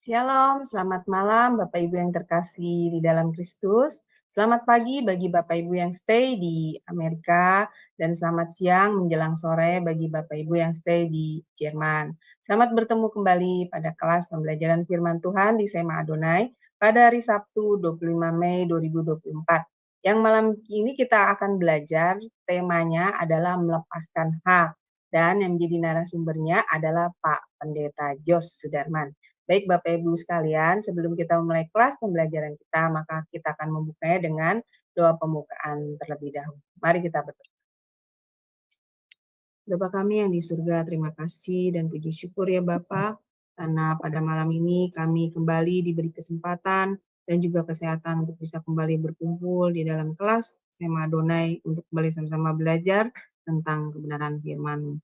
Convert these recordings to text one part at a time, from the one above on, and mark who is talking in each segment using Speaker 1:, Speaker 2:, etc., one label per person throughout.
Speaker 1: Shalom, selamat malam Bapak Ibu yang terkasih di dalam Kristus. Selamat pagi bagi Bapak Ibu yang stay di Amerika dan selamat siang menjelang sore bagi Bapak Ibu yang stay di Jerman. Selamat bertemu kembali pada kelas pembelajaran firman Tuhan di Sema Adonai pada hari Sabtu 25 Mei 2024. Yang malam ini kita akan belajar, temanya adalah melepaskan hak dan yang menjadi narasumbernya adalah Pak Pendeta Jos Sudarman. Baik Bapak Ibu sekalian, sebelum kita memulai kelas pembelajaran kita, maka kita akan membukanya dengan doa pembukaan terlebih dahulu. Mari kita berdoa. Bapa kami yang di surga, terima kasih dan puji syukur ya Bapak, karena pada malam ini kami kembali diberi kesempatan dan juga kesehatan untuk bisa kembali berkumpul di dalam kelas Sema Adonai untuk kembali sama-sama belajar tentang kebenaran firman-Mu.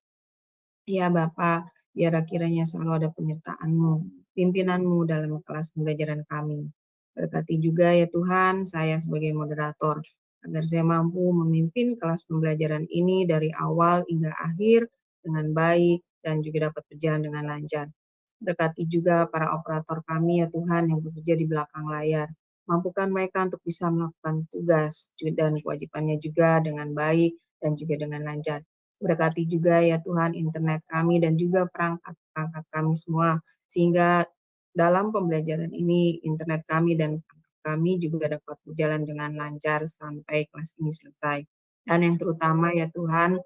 Speaker 1: Ya Bapak, biar kiranya selalu ada penyertaan-Mu, pimpinan-Mu dalam kelas pembelajaran kami. Berkati juga ya Tuhan, saya sebagai moderator, agar saya mampu memimpin kelas pembelajaran ini dari awal hingga akhir dengan baik dan juga dapat berjalan dengan lancar. Berkati juga para operator kami ya Tuhan yang bekerja di belakang layar. Mampukan mereka untuk bisa melakukan tugas dan kewajibannya juga dengan baik dan juga dengan lancar. Berkati juga ya Tuhan internet kami dan juga perangkat-perangkat kami semua, sehingga dalam pembelajaran ini internet kami dan kami juga dapat berjalan dengan lancar sampai kelas ini selesai. Dan yang terutama ya Tuhan,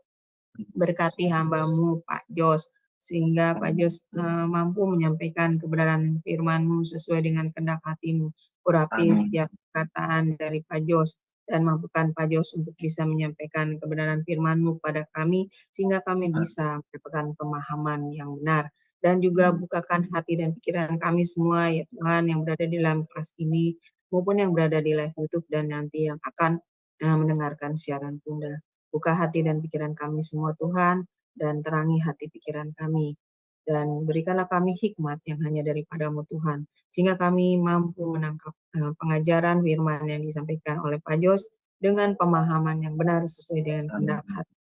Speaker 1: berkati hamba-Mu Pak Jos, sehingga Pak Jos mampu menyampaikan kebenaran firman-Mu sesuai dengan kehendak hati-Mu. Urapi setiap perkataan dari Pak Jos, dan mampukan Pak Jos untuk bisa menyampaikan kebenaran firman-Mu pada kami, sehingga kami bisa mendapatkan pemahaman yang benar. Dan juga bukakan hati dan pikiran kami semua, ya Tuhan, yang berada di dalam kelas ini, maupun yang berada di live YouTube dan nanti yang akan mendengarkan siaran Bunda. Buka hati dan pikiran kami semua Tuhan, dan terangi hati pikiran kami. Dan berikanlah kami hikmat yang hanya daripada-Mu Tuhan, sehingga kami mampu menangkap pengajaran firman yang disampaikan oleh Pak Jos dengan pemahaman yang benar sesuai dengan kehendak hati.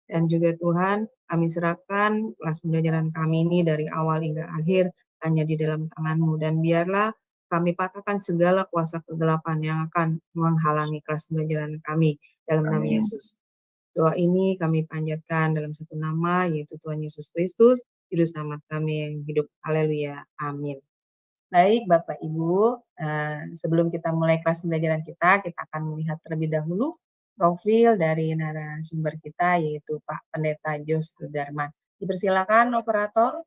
Speaker 1: Dan juga Tuhan, kami serahkan kelas pembelajaran kami ini dari awal hingga akhir hanya di dalam tangan-Mu, dan biarlah kami patahkan segala kuasa kegelapan yang akan menghalangi kelas pembelajaran kami dalam nama Yesus. Doa ini kami panjatkan dalam satu nama, yaitu Tuhan Yesus Kristus, Juru Selamat kami yang hidup. Haleluya. Amin. Baik Bapak Ibu, sebelum kita mulai kelas pembelajaran kita akan melihat terlebih dahulu profil dari narasumber kita, yaitu Pak Pendeta Jos Sudarman. Dipersilakan operator.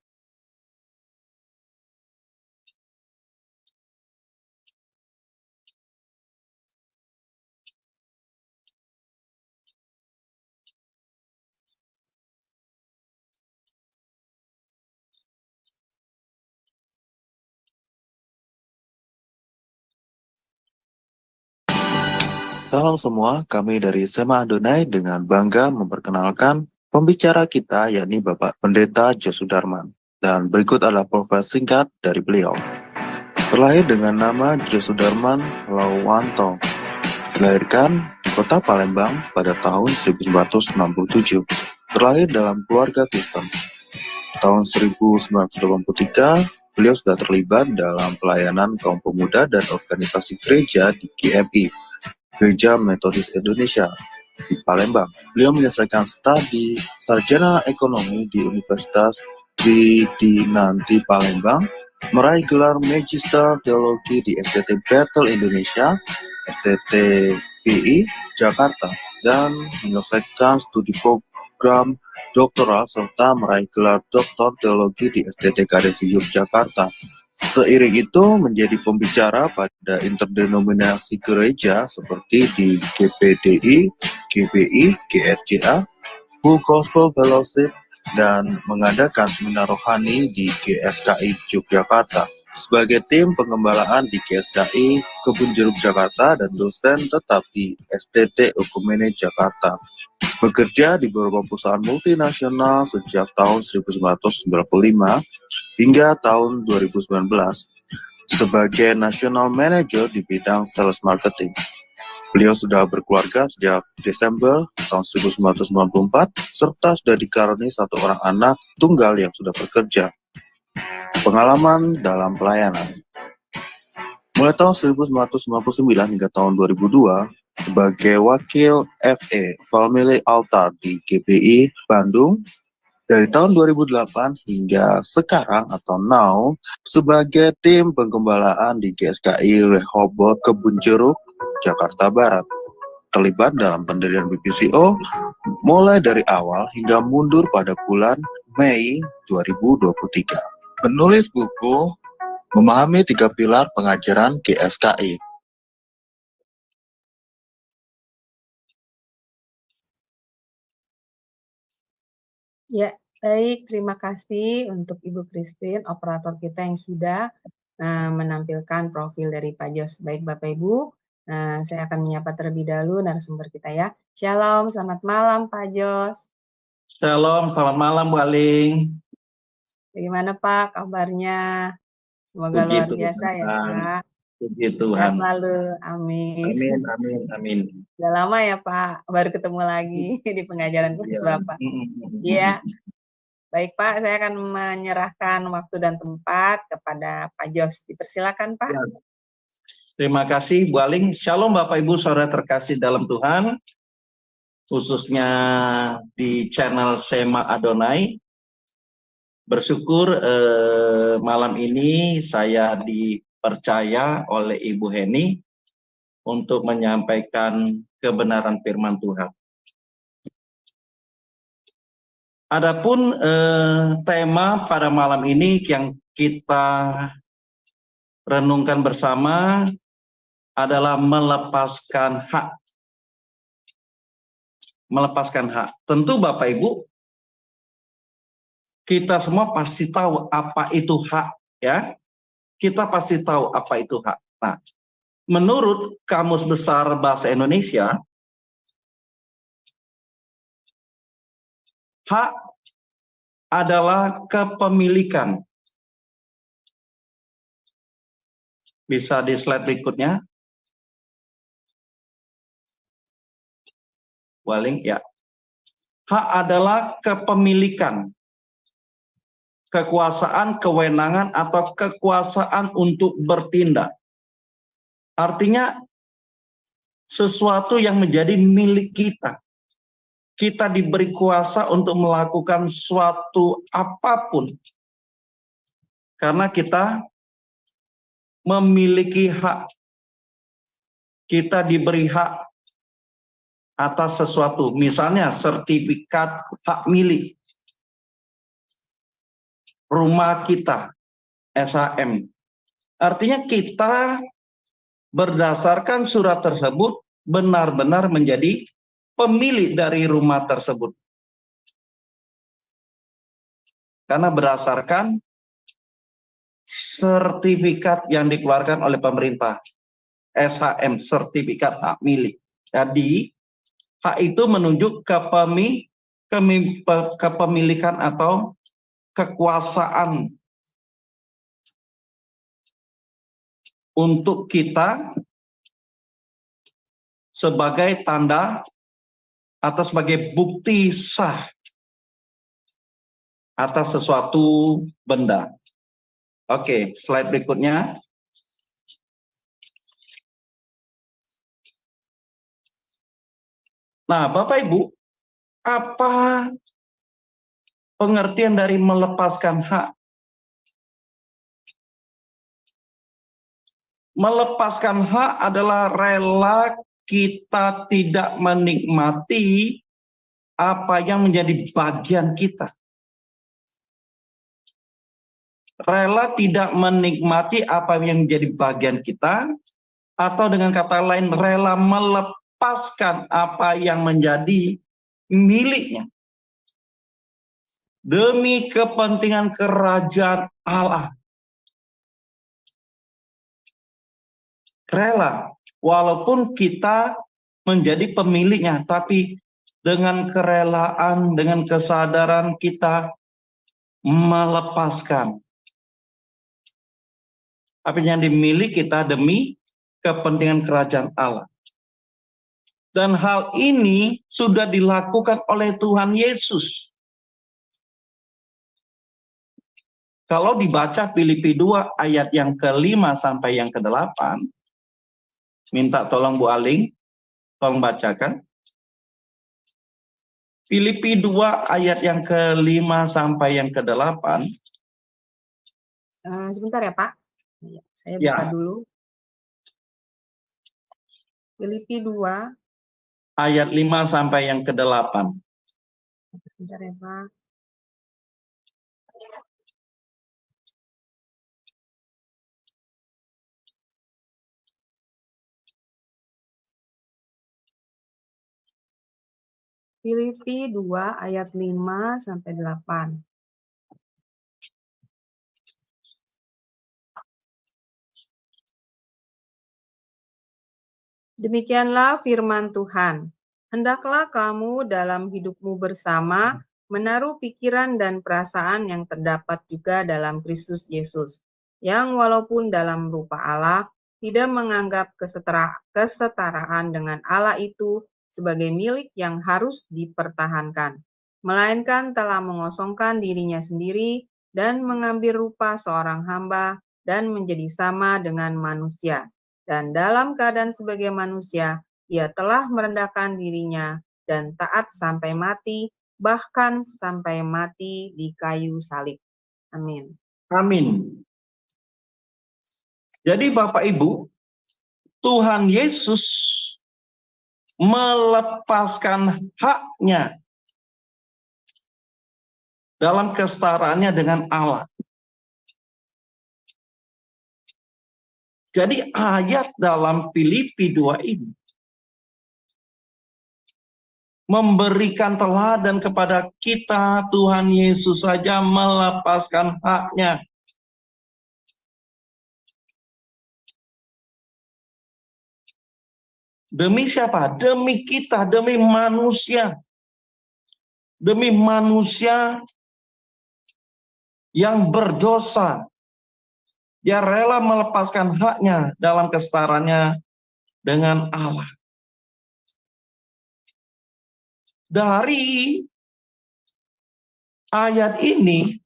Speaker 2: Salam semua, kami dari Sema Adonai dengan bangga memperkenalkan pembicara kita, yakni Bapak Pendeta Jos Sudarman. Dan berikut adalah profil singkat dari beliau. Terlahir dengan nama Jos Sudarman Lauwanto. Dilahirkan di kota Palembang pada tahun 1967. Terlahir dalam keluarga Kristen. Tahun 1983, beliau sudah terlibat dalam pelayanan kaum pemuda dan organisasi gereja di GMI, Gereja Metodis Indonesia di Palembang. Beliau menyelesaikan studi sarjana ekonomi di Universitas Tridinanti Palembang, meraih gelar Magister Teologi di STT Bethel Indonesia, STTBI Jakarta, dan menyelesaikan studi program doktoral serta meraih gelar Doktor Teologi di STT Kadesi Yogyakarta. Seiring itu menjadi pembicara pada interdenominasi gereja seperti di GPDI, GBI, GRJA, Full Gospel Fellowship, dan mengadakan seminar rohani di GSKI Yogyakarta. Sebagai tim pengembalaan di GSKI Kebun Jeruk Jakarta dan dosen tetap di STT Okumene Jakarta. Bekerja di beberapa perusahaan multinasional sejak tahun 1995 hingga tahun 2019 sebagai National Manager di bidang Sales Marketing. Beliau sudah berkeluarga sejak Desember tahun 1994 serta sudah dikaruniai satu orang anak tunggal yang sudah bekerja. Pengalaman dalam pelayanan. Mulai tahun 1999 hingga tahun 2002, sebagai wakil FE Family Altar di GPI Bandung, dari tahun 2008 hingga sekarang atau now, sebagai tim penggembalaan di GSKI Rehoboth Kebun Jeruk, Jakarta Barat. Terlibat dalam pendirian BPCO mulai dari awal hingga mundur pada bulan Mei 2023. Penulis buku Memahami 3 Pilar Pengajaran GSKI.
Speaker 1: Ya, baik. Terima kasih untuk Ibu Christine, operator kita yang sudah menampilkan profil dari Pak Jos. Baik Bapak Ibu, saya akan menyapa terlebih dahulu narasumber kita ya. Shalom, selamat malam Pak Jos.
Speaker 3: Shalom, selamat malam Bu Aling.
Speaker 1: Bagaimana Pak kabarnya? Semoga
Speaker 3: Puji
Speaker 1: luar biasa ya Pak.
Speaker 3: Puji
Speaker 1: Sehat
Speaker 3: Tuhan.
Speaker 1: selalu, amin.
Speaker 3: Amin, amin, amin.
Speaker 1: Udah lama ya Pak, baru ketemu lagi di pengajaran kelas Bapak. Iya. Baik Pak, saya akan menyerahkan waktu dan tempat kepada Pak Jos. Dipersilakan Pak.
Speaker 3: Ya. Terima kasih Bu Aling. Shalom Bapak Ibu Saudara terkasih dalam Tuhan, khususnya di channel Sema Adonai. Bersyukur malam ini saya dipercaya oleh Ibu Heni untuk menyampaikan kebenaran firman Tuhan. Adapun tema pada malam ini yang kita renungkan bersama adalah melepaskan hak. Melepaskan hak. Tentu Bapak Ibu, kita semua pasti tahu apa itu hak, ya. Kita pasti tahu apa itu hak. Nah, menurut Kamus Besar Bahasa Indonesia, hak adalah kepemilikan. Bisa di slide berikutnya. Waling, ya. Hak adalah kepemilikan, kekuasaan, kewenangan, atau kekuasaan untuk bertindak. Artinya, sesuatu yang menjadi milik kita. Kita diberi kuasa untuk melakukan suatu apapun. Karena kita memiliki hak. Kita diberi hak atas sesuatu. Misalnya sertifikat hak milik. Rumah kita, SHM. Artinya kita berdasarkan surat tersebut benar-benar menjadi pemilik dari rumah tersebut. Karena berdasarkan sertifikat yang dikeluarkan oleh pemerintah. SHM, sertifikat hak milik. Jadi, hak itu menunjuk kepemilikan atau kekuasaan untuk kita sebagai tanda atau sebagai bukti sah atas sesuatu benda. Oke, slide berikutnya. Nah, Bapak Ibu, apa pengertian dari melepaskan hak? Melepaskan hak adalah rela kita tidak menikmati apa yang menjadi bagian kita. Rela tidak menikmati apa yang menjadi bagian kita, atau dengan kata lain, rela melepaskan apa yang menjadi miliknya demi kepentingan kerajaan Allah. Rela, walaupun kita menjadi pemiliknya, tapi dengan kerelaan, dengan kesadaran kita melepaskan apa yang dimiliki kita demi kepentingan kerajaan Allah. Dan hal ini sudah dilakukan oleh Tuhan Yesus. Kalau dibaca Filipi 2 ayat yang ke-5 sampai yang ke-8, minta tolong Bu Aling, tolong bacakan. Filipi 2 ayat yang ke-5 sampai yang ke-8.
Speaker 1: Sebentar ya Pak. Saya
Speaker 3: Ya.
Speaker 1: buka dulu. Filipi 2.
Speaker 3: Ayat 5 sampai yang ke-8.
Speaker 1: Sebentar ya Pak. Filipi 2 ayat 5 sampai 8. Demikianlah firman Tuhan. Hendaklah kamu dalam hidupmu bersama menaruh pikiran dan perasaan yang terdapat juga dalam Kristus Yesus, yang walaupun dalam rupa Allah, tidak menganggap kesetaraan dengan Allah itu sebagai milik yang harus dipertahankan, melainkan telah mengosongkan dirinya sendiri dan mengambil rupa seorang hamba dan menjadi sama dengan manusia. Dan dalam keadaan sebagai manusia, ia telah merendahkan dirinya dan taat sampai mati, bahkan sampai mati di kayu salib. Amin.
Speaker 3: Amin. Jadi Bapak Ibu, Tuhan Yesus melepaskan haknya dalam kesetaraannya dengan Allah. Jadi ayat dalam Filipi 2 ini memberikan teladan kepada kita. Tuhan Yesus saja melepaskan haknya. Demi siapa? Demi kita, demi manusia. Demi manusia yang berdosa. Dia rela melepaskan haknya dalam kesetaraannya dengan Allah. Dari ayat ini,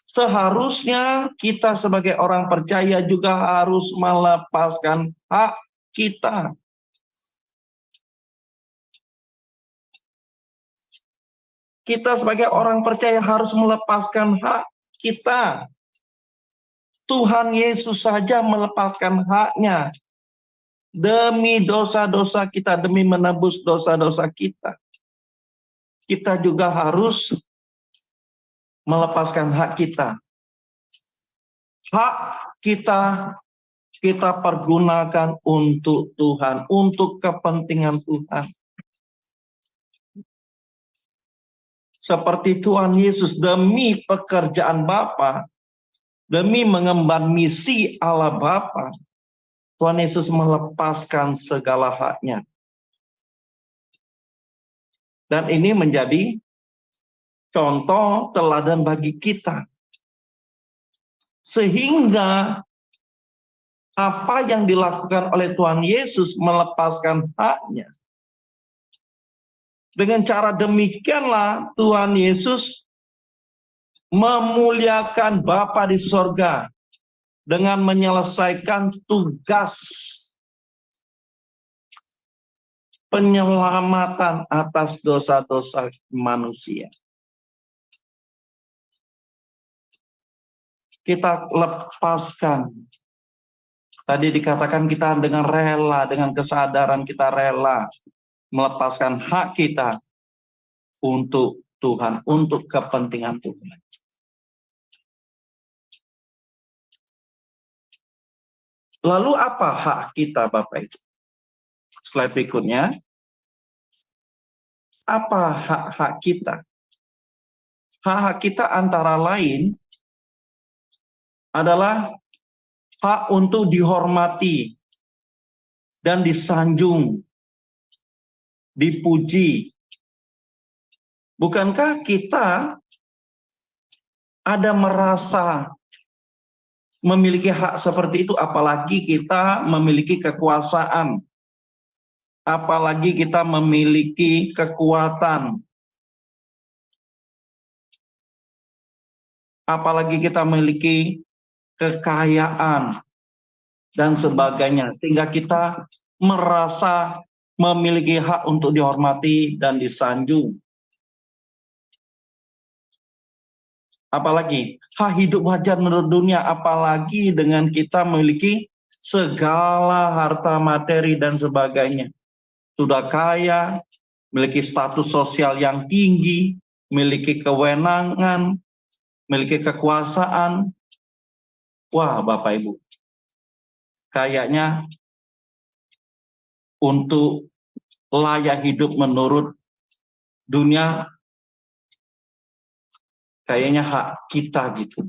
Speaker 3: seharusnya kita sebagai orang percaya juga harus melepaskan hak kita. Kita sebagai orang percaya harus melepaskan hak kita. Tuhan Yesus saja melepaskan haknya demi dosa-dosa kita, demi menebus dosa-dosa kita. Kita juga harus melepaskan hak kita. Hak kita pergunakan untuk Tuhan, untuk kepentingan Tuhan. Seperti Tuhan Yesus demi pekerjaan Bapa, demi mengemban misi Allah Bapa, Tuhan Yesus melepaskan segala haknya. Dan ini menjadi contoh teladan bagi kita. Sehingga apa yang dilakukan oleh Tuhan Yesus melepaskan haknya. Dengan cara demikianlah Tuhan Yesus memuliakan Bapa di sorga dengan menyelesaikan tugas penyelamatan atas dosa-dosa manusia. Kita lepaskan. Tadi dikatakan kita dengan rela, dengan kesadaran kita rela melepaskan hak kita untuk Tuhan, untuk kepentingan Tuhan. Lalu apa hak kita, Bapak Ibu? Slide berikutnya. Apa hak-hak kita? Hak-hak kita antara lain adalah hak untuk dihormati dan disanjung, dipuji. Bukankah kita ada merasa memiliki hak seperti itu, apalagi kita memiliki kekuasaan, apalagi kita memiliki kekuatan. apalagi kita memiliki kekayaan dan sebagainya, sehingga kita merasa memiliki hak untuk dihormati dan disanjung. Apalagi hak hidup wajar menurut dunia, apalagi dengan kita memiliki segala harta materi dan sebagainya. Sudah kaya, memiliki status sosial yang tinggi, memiliki kewenangan, memiliki kekuasaan. Wah, Bapak Ibu, kayaknya untuk layak hidup menurut dunia, kayaknya hak kita gitu.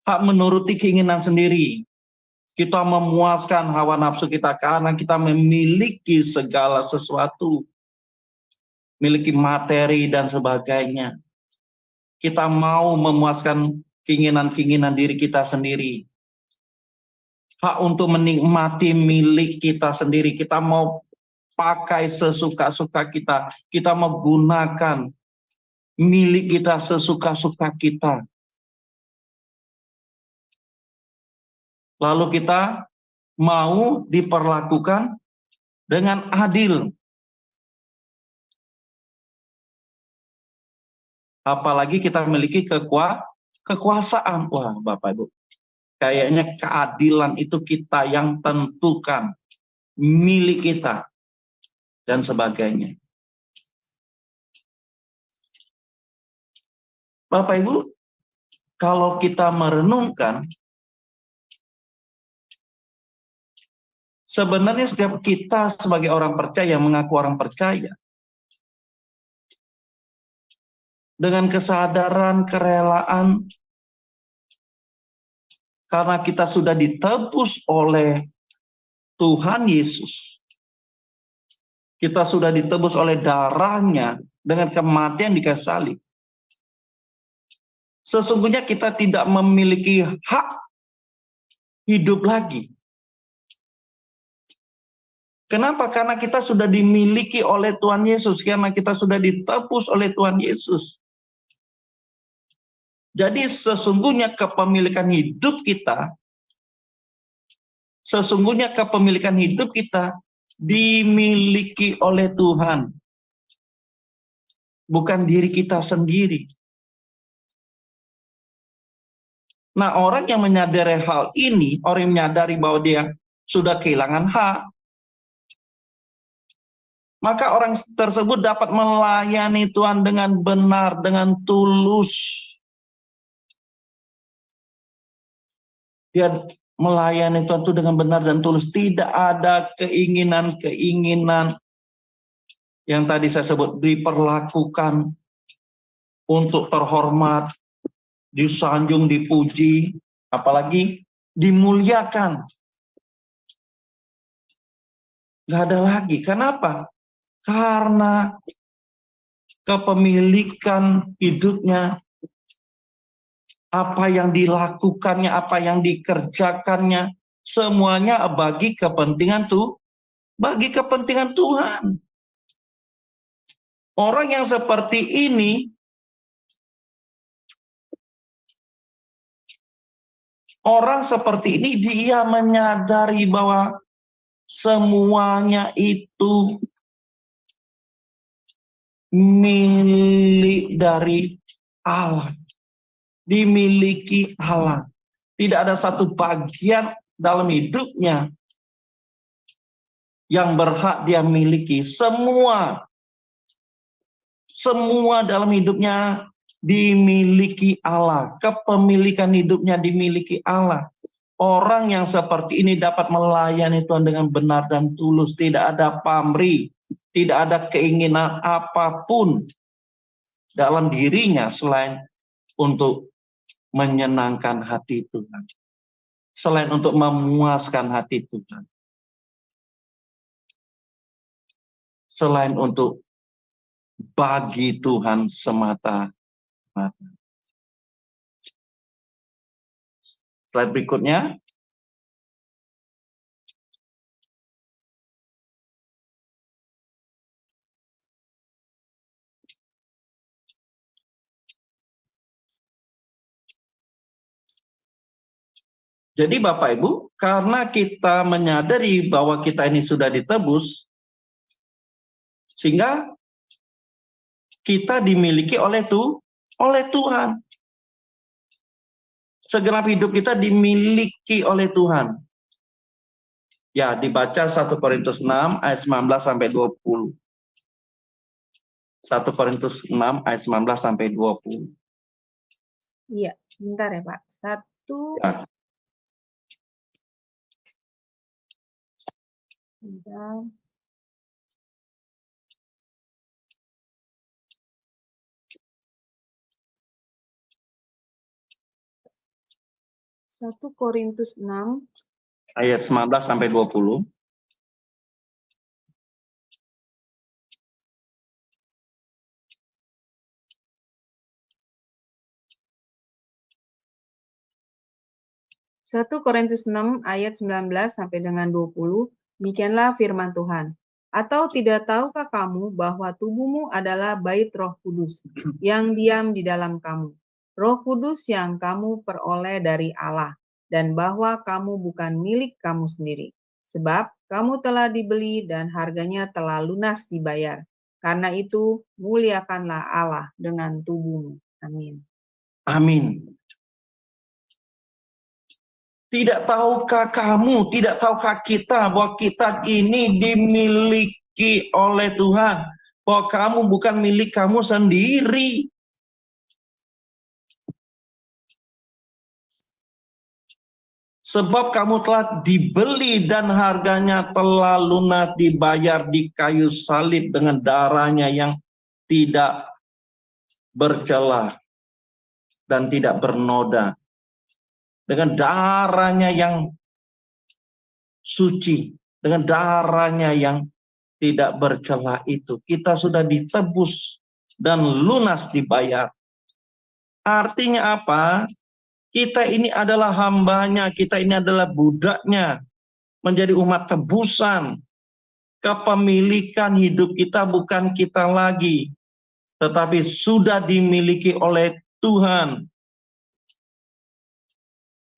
Speaker 3: Hak menuruti keinginan sendiri. Kita memuaskan hawa nafsu kita karena kita memiliki segala sesuatu. Memiliki materi dan sebagainya. Kita mau memuaskan keinginan-keinginan diri kita sendiri. Hak untuk menikmati milik kita sendiri. Kita mau pakai sesuka-suka kita. Kita menggunakan milik kita sesuka-suka kita. Lalu kita mau diperlakukan dengan adil. Apalagi kita memiliki kekuasaan. Wah, Bapak Ibu, kayaknya keadilan itu kita yang tentukan, milik kita, dan sebagainya. Bapak Ibu, kalau kita merenungkan, sebenarnya setiap kita sebagai orang percaya, mengaku orang percaya, dengan kesadaran, kerelaan, karena kita sudah ditebus oleh Tuhan Yesus. Kita sudah ditebus oleh darahnya dengan kematian di kayu salib. Sesungguhnya kita tidak memiliki hak hidup lagi. Kenapa? Karena kita sudah dimiliki oleh Tuhan Yesus. Karena kita sudah ditebus oleh Tuhan Yesus. Jadi sesungguhnya kepemilikan hidup kita, dimiliki oleh Tuhan. Bukan diri kita sendiri. Nah, orang yang menyadari hal ini, orang yang menyadari bahwa dia sudah kehilangan hak, maka orang tersebut dapat melayani Tuhan dengan benar, dengan tulus. Dia melayani Tuhan itu dengan benar dan tulus. Tidak ada keinginan-keinginan yang tadi saya sebut, diperlakukan untuk terhormat, disanjung, dipuji, apalagi dimuliakan. Nggak ada lagi. Kenapa? Karena kepemilikan hidupnya, apa yang dilakukannya, apa yang dikerjakannya, semuanya bagi kepentingan Tuhan. Orang yang seperti ini, dia menyadari bahwa semuanya itu milik dari Allah. Dimiliki Allah. Tidak ada satu bagian dalam hidupnya yang berhak dia miliki. Semua dalam hidupnya dimiliki Allah. Kepemilikan hidupnya dimiliki Allah. Orang yang seperti ini dapat melayani Tuhan dengan benar dan tulus. Tidak ada pamrih, tidak ada keinginan apapun dalam dirinya selain untuk menyenangkan hati Tuhan. Selain untuk memuaskan hati Tuhan. Selain untuk bagi Tuhan semata-mata. Slide berikutnya. Jadi Bapak Ibu, karena kita menyadari bahwa kita ini sudah ditebus, sehingga kita dimiliki oleh Tuhan. Segenap hidup kita dimiliki oleh Tuhan. Ya, dibaca 1 Korintus 6 ayat 19 sampai 20. 1 Korintus 6 ayat 19 sampai 20.
Speaker 1: Iya, sebentar ya Pak.
Speaker 3: Ya.
Speaker 1: Sebentar. Satu Korintus 6
Speaker 3: Ayat 19 sampai 20.
Speaker 1: Satu Korintus 6 ayat 19 sampai dengan 20, demikianlah firman Tuhan. Atau tidak tahukah kamu bahwa tubuhmu adalah bait Roh Kudus yang diam di dalam kamu, Roh Kudus yang kamu peroleh dari Allah, dan bahwa kamu bukan milik kamu sendiri, sebab kamu telah dibeli dan harganya telah lunas dibayar. Karena itu, muliakanlah Allah dengan tubuhmu. Amin.
Speaker 3: Amin. Tidak tahukah kamu, tidak tahukah kita bahwa kita ini dimiliki oleh Tuhan, bahwa kamu bukan milik kamu sendiri. Sebab kamu telah dibeli dan harganya telah lunas dibayar di kayu salib dengan darahnya yang tidak bercela dan tidak bernoda. Dengan darahnya yang suci, dengan darahnya yang tidak bercela itu, kita sudah ditebus dan lunas dibayar. Artinya apa? Kita ini adalah hambanya, kita ini adalah budaknya, menjadi umat tebusan. Kepemilikan hidup kita bukan kita lagi, tetapi sudah dimiliki oleh Tuhan.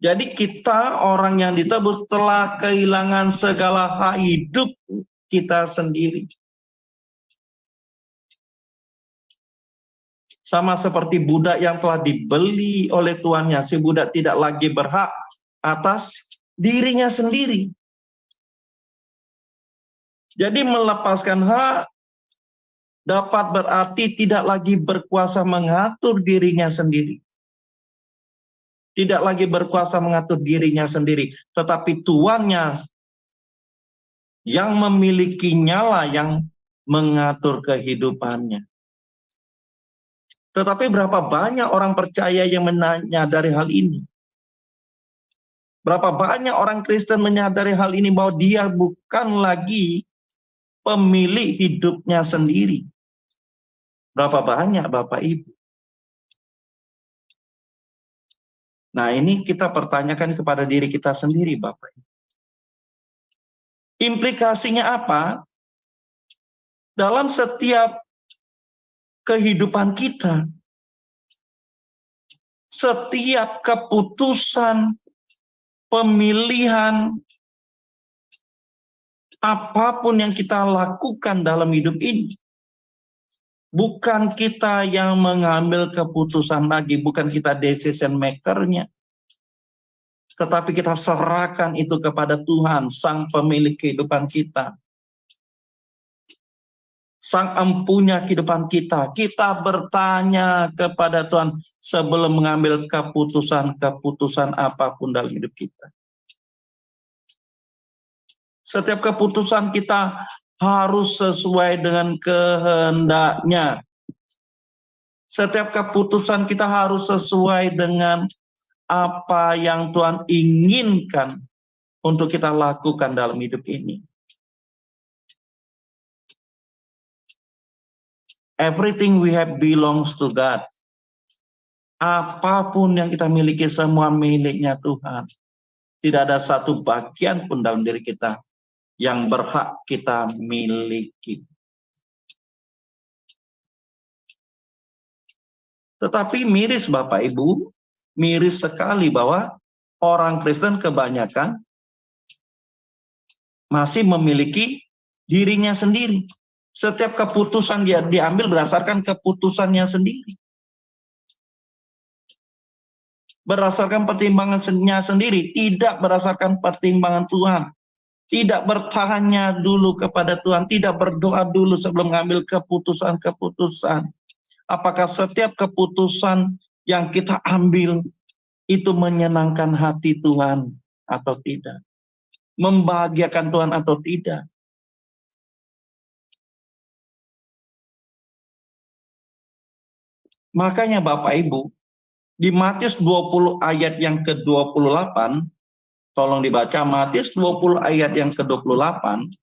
Speaker 3: Jadi kita orang yang ditebus telah kehilangan segala hak hidup kita sendiri. Sama seperti budak yang telah dibeli oleh tuannya, si budak tidak lagi berhak atas dirinya sendiri. Jadi melepaskan hak dapat berarti tidak lagi berkuasa mengatur dirinya sendiri. Tidak lagi berkuasa mengatur dirinya sendiri, tetapi tuannya yang memilikinya lah yang mengatur kehidupannya. Tetapi berapa banyak orang percaya yang menyadari hal ini? Berapa banyak orang Kristen menyadari hal ini bahwa dia bukan lagi pemilik hidupnya sendiri? Berapa banyak Bapak Ibu? Nah, ini kita pertanyakan kepada diri kita sendiri, Bapak Ibu. Implikasinya apa? Dalam setiap kehidupan kita, setiap keputusan, pemilihan, apapun yang kita lakukan dalam hidup ini, bukan kita yang mengambil keputusan lagi, bukan kita decision maker-nya, tetapi kita serahkan itu kepada Tuhan, Sang Pemilik kehidupan kita, Sang Empunya kehidupan kita. Kita bertanya kepada Tuhan sebelum mengambil keputusan-keputusan apapun dalam hidup kita. Setiap keputusan kita harus sesuai dengan kehendaknya. Setiap keputusan kita harus sesuai dengan apa yang Tuhan inginkan untuk kita lakukan dalam hidup ini. Everything we have belongs to God. Apapun yang kita miliki semua miliknya Tuhan. Tidak ada satu bagian pun dalam diri kita yang berhak kita miliki. Tetapi miris Bapak Ibu, miris sekali bahwa orang Kristen kebanyakan masih memiliki dirinya sendiri. Setiap keputusan dia diambil berdasarkan keputusannya sendiri. Berdasarkan pertimbangannya sendiri, tidak berdasarkan pertimbangan Tuhan. Tidak bertanya dulu kepada Tuhan, tidak berdoa dulu sebelum mengambil keputusan-keputusan. Apakah setiap keputusan yang kita ambil itu menyenangkan hati Tuhan atau tidak? Membahagiakan Tuhan atau tidak? Makanya Bapak Ibu, di Matius 20 ayat yang ke-28, tolong dibaca Matius 20 ayat yang ke-28.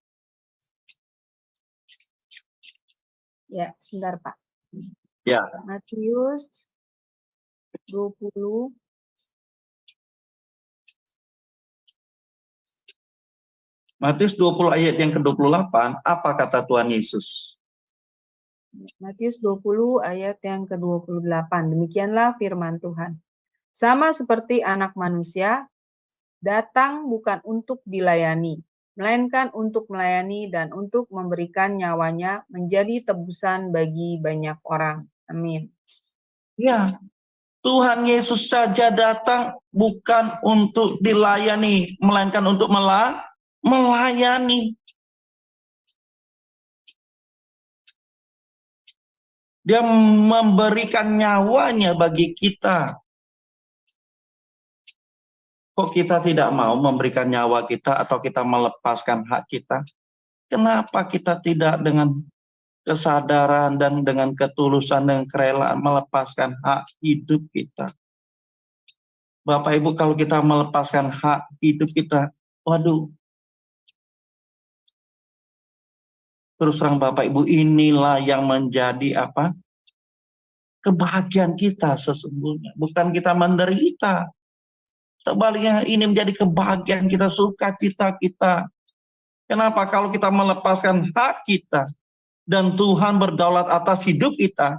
Speaker 1: Ya, sebentar Pak.
Speaker 3: Ya.
Speaker 1: Matius 20
Speaker 3: Matius 20 ayat yang ke-28, apa kata Tuhan Yesus?
Speaker 1: Matius 20 ayat yang ke-28. Demikianlah firman Tuhan. Sama seperti anak manusia, datang bukan untuk dilayani, melainkan untuk melayani dan untuk memberikan nyawanya menjadi tebusan bagi banyak orang. Amin.
Speaker 3: Ya, Tuhan Yesus saja datang bukan untuk dilayani, melainkan untuk melayani. Dia memberikan nyawanya bagi kita. Kok kita tidak mau memberikan nyawa kita atau kita melepaskan hak kita? Kenapa kita tidak dengan kesadaran dan dengan ketulusan dan kerelaan melepaskan hak hidup kita? Bapak Ibu, kalau kita melepaskan hak hidup kita, waduh. Terus terang Bapak Ibu, inilah yang menjadi apa? Kebahagiaan kita sesungguhnya. Bukan kita menderita. Sebaliknya ini menjadi kebahagiaan kita, sukacita kita. Kenapa? Kalau kita melepaskan hak kita dan Tuhan berdaulat atas hidup kita,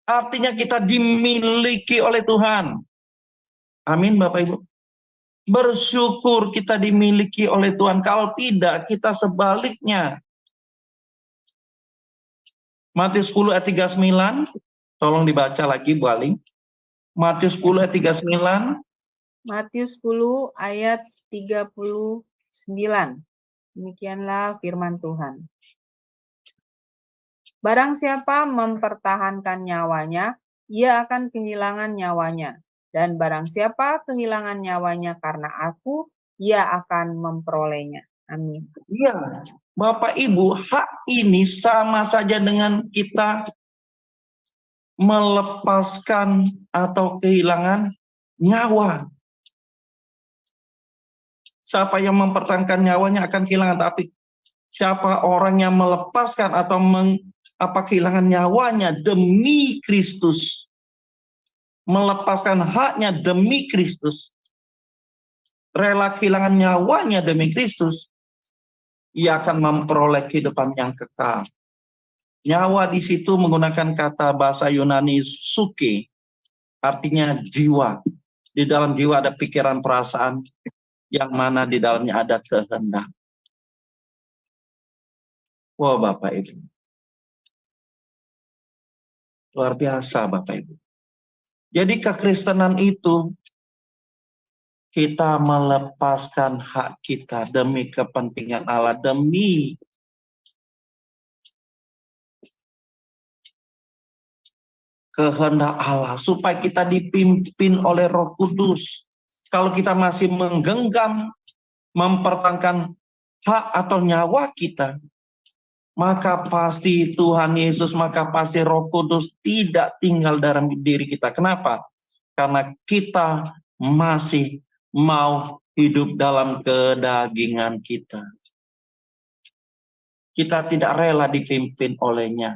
Speaker 3: artinya kita dimiliki oleh Tuhan. Amin Bapak Ibu. Bersyukur kita dimiliki oleh Tuhan. Kalau tidak, kita sebaliknya. Matius 10 ayat 39, tolong dibaca lagi Bu Aling. Matius 10 ayat 39.
Speaker 1: Matius 10 ayat 39. Demikianlah firman Tuhan. Barang siapa mempertahankan nyawanya, ia akan kehilangan nyawanya. Dan barang siapa kehilangan nyawanya karena aku, ia akan memperolehnya. Amin.
Speaker 3: Iya, Bapak Ibu, hak ini sama saja dengan kita melepaskan atau kehilangan nyawa. Siapa yang mempertahankan nyawanya akan kehilangan, tapi siapa orang yang melepaskan atau kehilangan nyawanya demi Kristus, melepaskan haknya demi Kristus, rela kehilangan nyawanya demi Kristus, ia akan memperoleh kehidupan yang kekal. Nyawa di situ menggunakan kata bahasa Yunani suke, artinya jiwa. Di dalam jiwa ada pikiran, perasaan, yang mana di dalamnya ada kehendak. Wah Bapak Ibu. Luar biasa Bapak Ibu. Jadi kekristenan itu kita melepaskan hak kita demi kepentingan Allah, demi kehendak Allah, supaya kita dipimpin oleh Roh Kudus. Kalau kita masih menggenggam, mempertahankan hak atau nyawa kita, maka pasti Tuhan Yesus, maka pasti Roh Kudus tidak tinggal dalam diri kita. Kenapa? Karena kita masih mau hidup dalam kedagingan kita. Kita tidak rela dipimpin olehnya.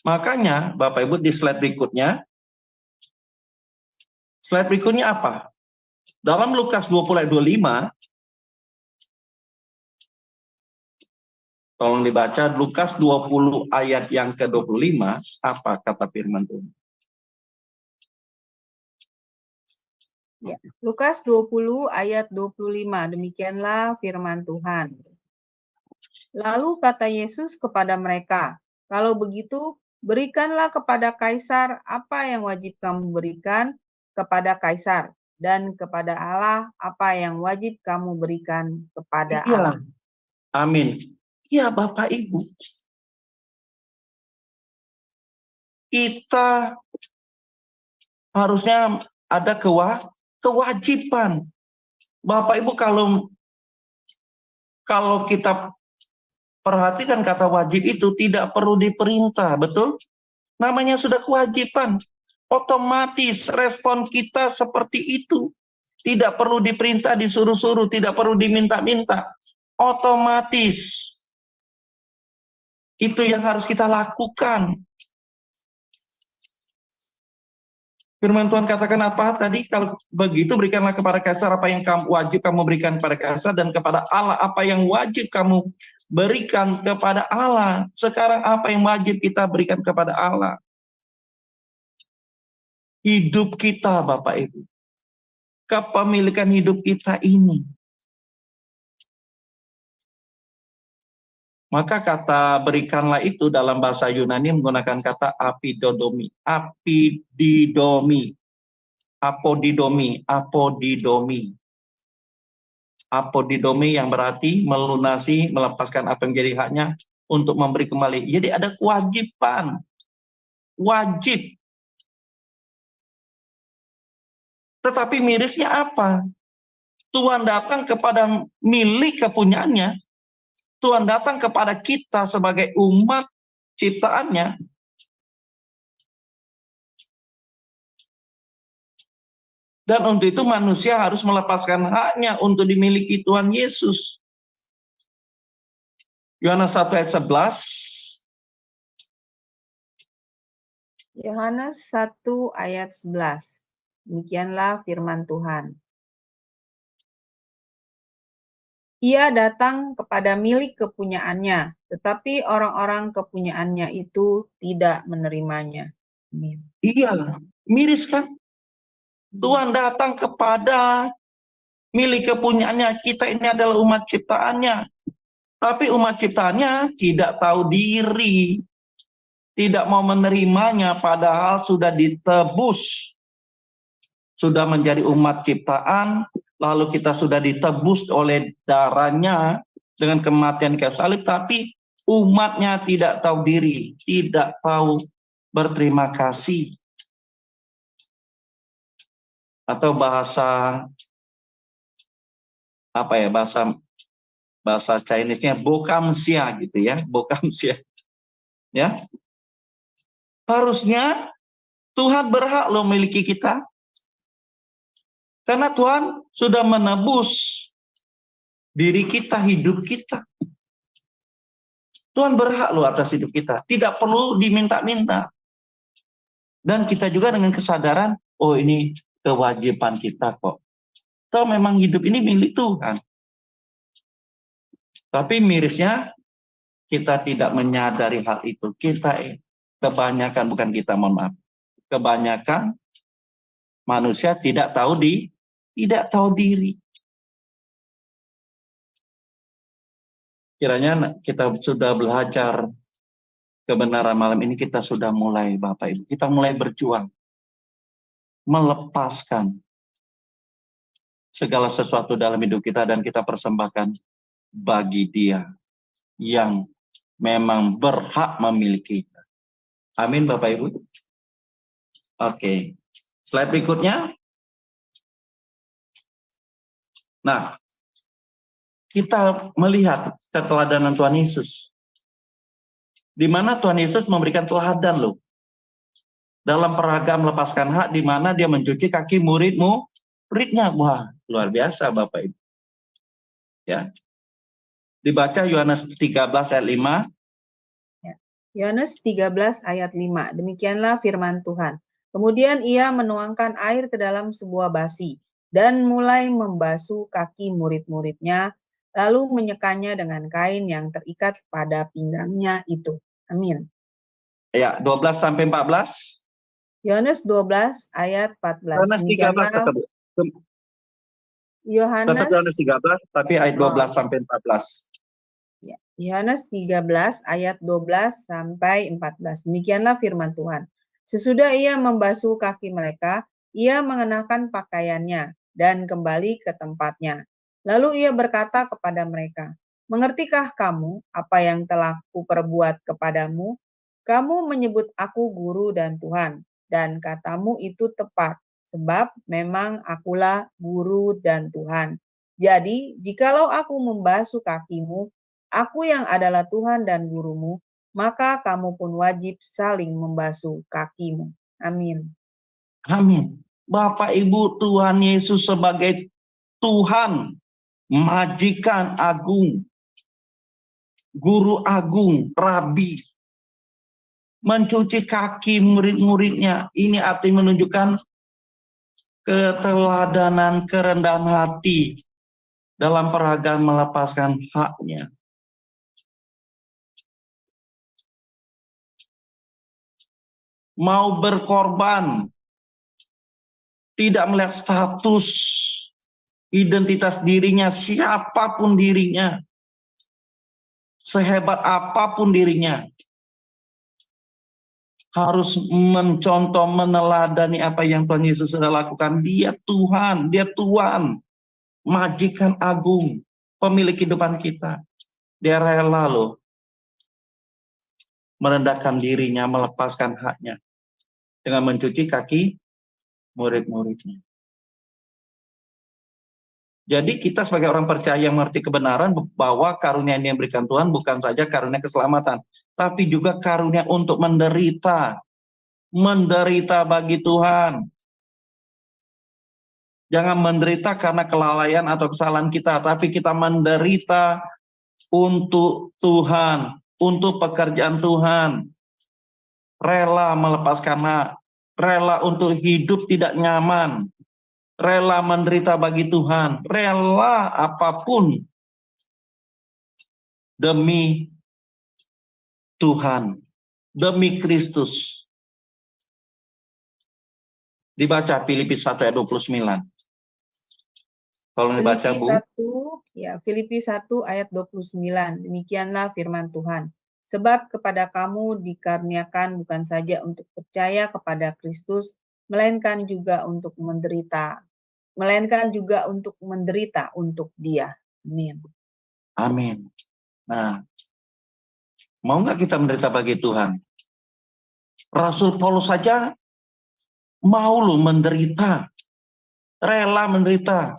Speaker 3: Makanya Bapak Ibu di slide berikutnya apa? Dalam Lukas 20 ayat 25, Tolong dibaca Lukas 20 ayat yang ke-25, apa kata firman Tuhan?
Speaker 1: Ya. Lukas 20 ayat 25, demikianlah firman Tuhan. Lalu kata Yesus kepada mereka, kalau begitu berikanlah kepada Kaisar apa yang wajib kamu berikan kepada Kaisar, dan kepada Allah apa yang wajib kamu berikan kepada Allah.
Speaker 3: Amin. Ya Bapak Ibu, kita harusnya ada kewajiban. Bapak Ibu, kalau kita perhatikan kata wajib itu tidak perlu diperintah, betul? Namanya sudah kewajiban. Otomatis respon kita seperti itu. Tidak perlu diperintah, disuruh-suruh, tidak perlu diminta-minta. Otomatis. Itu yang harus kita lakukan. Firman Tuhan katakan apa tadi? Kalau begitu berikanlah kepada Kaisar apa yang wajib kamu berikan kepada Kaisar, dan kepada Allah apa yang wajib kamu berikan kepada Allah. Sekarang apa yang wajib kita berikan kepada Allah? Hidup kita, Bapak Ibu. Kepemilikan hidup kita ini. Maka kata berikanlah itu dalam bahasa Yunani menggunakan kata apidodomi. Apididomi. Apodidomi. Apodidomi. Apodidomi yang berarti melunasi, melepaskan apa yang menjadi haknya untuk memberi kembali. Jadi ada kewajiban. Wajib. Tetapi mirisnya apa? Tuhan datang kepada milik kepunyaannya. Tuhan datang kepada kita sebagai umat ciptaannya. Dan untuk itu manusia harus melepaskan haknya untuk dimiliki Tuhan Yesus. Yohanes 1 ayat 11.
Speaker 1: Yohanes 1 ayat 11. Demikianlah firman Tuhan. Ia datang kepada milik kepunyaannya, tetapi orang-orang kepunyaannya itu tidak menerimanya. Amin.
Speaker 3: Iya, miris kan? Tuhan datang kepada milik kepunyaannya. Kita ini adalah umat ciptaannya. Tapi umat ciptaannya tidak tahu diri. Tidak mau menerimanya padahal sudah ditebus. Sudah menjadi umat ciptaan, lalu kita sudah ditebus oleh darahnya dengan kematian di kayu salib, tapi umatnya tidak tahu diri, tidak tahu berterima kasih. Atau bahasa apa ya, bahasa Chinese-nya bokamsia gitu ya, bokamsia. Ya. Harusnya Tuhan berhak loh memiliki kita. Karena Tuhan sudah menebus diri kita, hidup kita. Tuhan berhak loh atas hidup kita. Tidak perlu diminta-minta. Dan kita juga dengan kesadaran, oh ini kewajiban kita kok. Toh memang hidup ini milik Tuhan. Tapi mirisnya, kita tidak menyadari hal itu. Kita kebanyakan, bukan kita, mohon maaf. Kebanyakan manusia tidak tahu diri. Kiranya kita sudah belajar kebenaran malam ini, kita sudah mulai, Bapak Ibu, kita mulai berjuang, melepaskan segala sesuatu dalam hidup kita dan kita persembahkan bagi Dia yang memang berhak memiliki kita. Amin, Bapak Ibu. Oke, slide berikutnya. Nah, kita melihat keteladanan Tuhan Yesus. Di mana Tuhan Yesus memberikan teladan loh. Dalam peragam lepaskan hak, di mana dia mencuci kaki muridnya. Wah, luar biasa Bapak Ibu. Ya. Dibaca Yohanes 13 ayat 5.
Speaker 1: Yohanes 13 ayat 5. Demikianlah firman Tuhan. Kemudian ia menuangkan air ke dalam sebuah basi dan mulai membasuh kaki murid-muridnya, lalu menyekannya dengan kain yang terikat pada pinggangnya itu. Amin.
Speaker 3: Ya, 12 sampai 14.
Speaker 1: Yohanes 12 ayat 14.
Speaker 3: Yohanes 13
Speaker 1: Demikianlah
Speaker 3: tetap Yohanes
Speaker 1: Yohanes
Speaker 3: 13 tapi ayat 12 sampai 14.
Speaker 1: Ya, Yohanes 13 ayat 12 sampai 14. Demikianlah firman Tuhan. Sesudah ia membasuh kaki mereka, ia mengenakan pakaiannya dan kembali ke tempatnya. Lalu ia berkata kepada mereka, "Mengertikah kamu apa yang telah kuperbuat kepadamu? Kamu menyebut aku guru dan Tuhan, dan katamu itu tepat, sebab memang akulah guru dan Tuhan. Jadi, jikalau aku membasuh kakimu, aku yang adalah Tuhan dan gurumu, maka kamu pun wajib saling membasuh kakimu." Amin.
Speaker 3: Amin. Bapak Ibu, Tuhan Yesus sebagai Tuhan, majikan agung, guru agung, rabi, mencuci kaki murid-muridnya. Ini arti menunjukkan keteladanan, kerendahan hati dalam peragaan melepaskan haknya. Mau berkorban, tidak melihat status, identitas dirinya, siapapun dirinya, sehebat apapun dirinya, harus mencontoh, meneladani apa yang Tuhan Yesus sudah lakukan. Dia Tuhan, dia Tuhan, majikan agung, pemilik kehidupan kita. Dia rela loh merendahkan dirinya, melepaskan haknya dengan mencuci kaki murid-muridnya. Jadi kita sebagai orang percaya yang mengerti kebenaran bahwa karunia yang diberikan Tuhan bukan saja karunia keselamatan, tapi juga karunia untuk menderita. Menderita bagi Tuhan. Jangan menderita karena kelalaian atau kesalahan kita, tapi kita menderita untuk Tuhan, untuk pekerjaan Tuhan. Rela melepaskan hak, rela untuk hidup tidak nyaman, rela menderita bagi Tuhan, rela apapun demi Tuhan, demi Kristus. Dibaca Filipi 1 ayat 29. Kalau dibaca,
Speaker 1: Filipi
Speaker 3: Bu.
Speaker 1: 1, Filipi 1 ayat 29. Demikianlah firman Tuhan. Sebab kepada kamu dikaruniakan bukan saja untuk percaya kepada Kristus, melainkan juga untuk menderita untuk Dia. Amin.
Speaker 3: Amin. Nah, mau nggak kita menderita bagi Tuhan? Rasul Paulus saja mau loh menderita, rela menderita.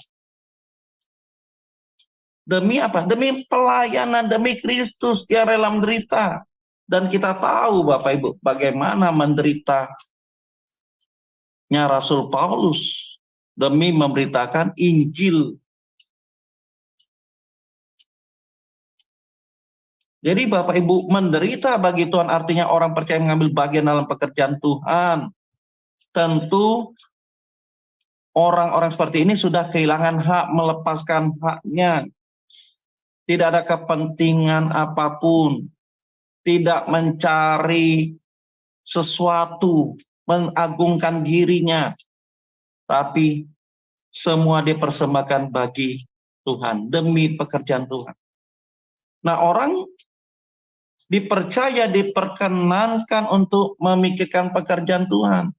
Speaker 3: Demi apa? Demi pelayanan, demi Kristus, dia rela menderita. Dan kita tahu Bapak Ibu, bagaimana menderitanya Rasul Paulus demi memberitakan Injil. Jadi Bapak Ibu, menderita bagi Tuhan artinya orang percaya mengambil bagian dalam pekerjaan Tuhan. Tentu orang-orang seperti ini sudah kehilangan hak, melepaskan haknya. Tidak ada kepentingan apapun. Tidak mencari sesuatu, mengagungkan dirinya. Tapi semua dipersembahkan bagi Tuhan, demi pekerjaan Tuhan. Nah, orang dipercaya, diperkenankan untuk memikirkan pekerjaan Tuhan.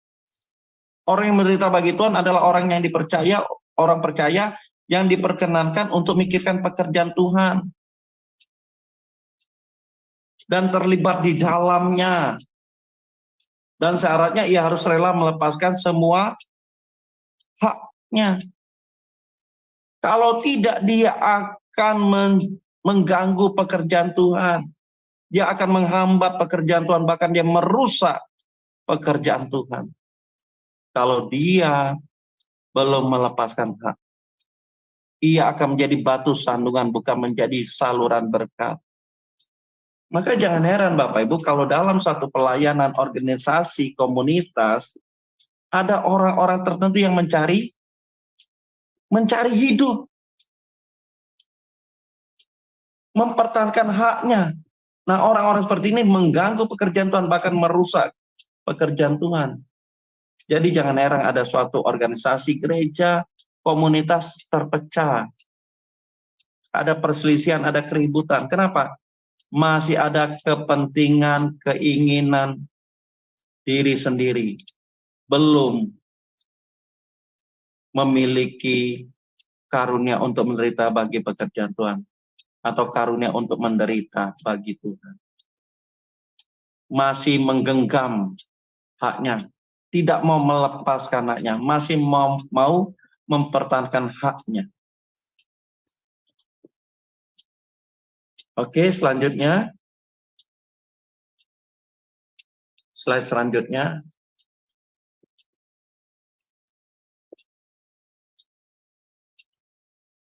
Speaker 3: Orang yang menderita bagi Tuhan adalah orang yang dipercaya, orang percaya yang diperkenankan untuk memikirkan pekerjaan Tuhan. Dan terlibat di dalamnya. Dan syaratnya ia harus rela melepaskan semua haknya. Kalau tidak, dia akan mengganggu pekerjaan Tuhan. Dia akan menghambat pekerjaan Tuhan, bahkan dia merusak pekerjaan Tuhan. Kalau dia belum melepaskan hak, ia akan menjadi batu sandungan, bukan menjadi saluran berkat. Maka jangan heran Bapak Ibu, kalau dalam satu pelayanan organisasi, komunitas, ada orang-orang tertentu yang mencari hidup. mempertahankan haknya. Nah, orang-orang seperti ini mengganggu pekerjaan Tuhan, bahkan merusak pekerjaan Tuhan. Jadi jangan heran ada suatu organisasi gereja, komunitas terpecah. Ada perselisihan, ada keributan. Kenapa? Masih ada kepentingan, keinginan diri sendiri. Belum memiliki karunia untuk menderita bagi pekerjaan Tuhan. Atau karunia untuk menderita bagi Tuhan. Masih menggenggam haknya. Tidak mau melepaskan haknya. Masih mau mempertahankan haknya. Oke, selanjutnya. Slide selanjutnya.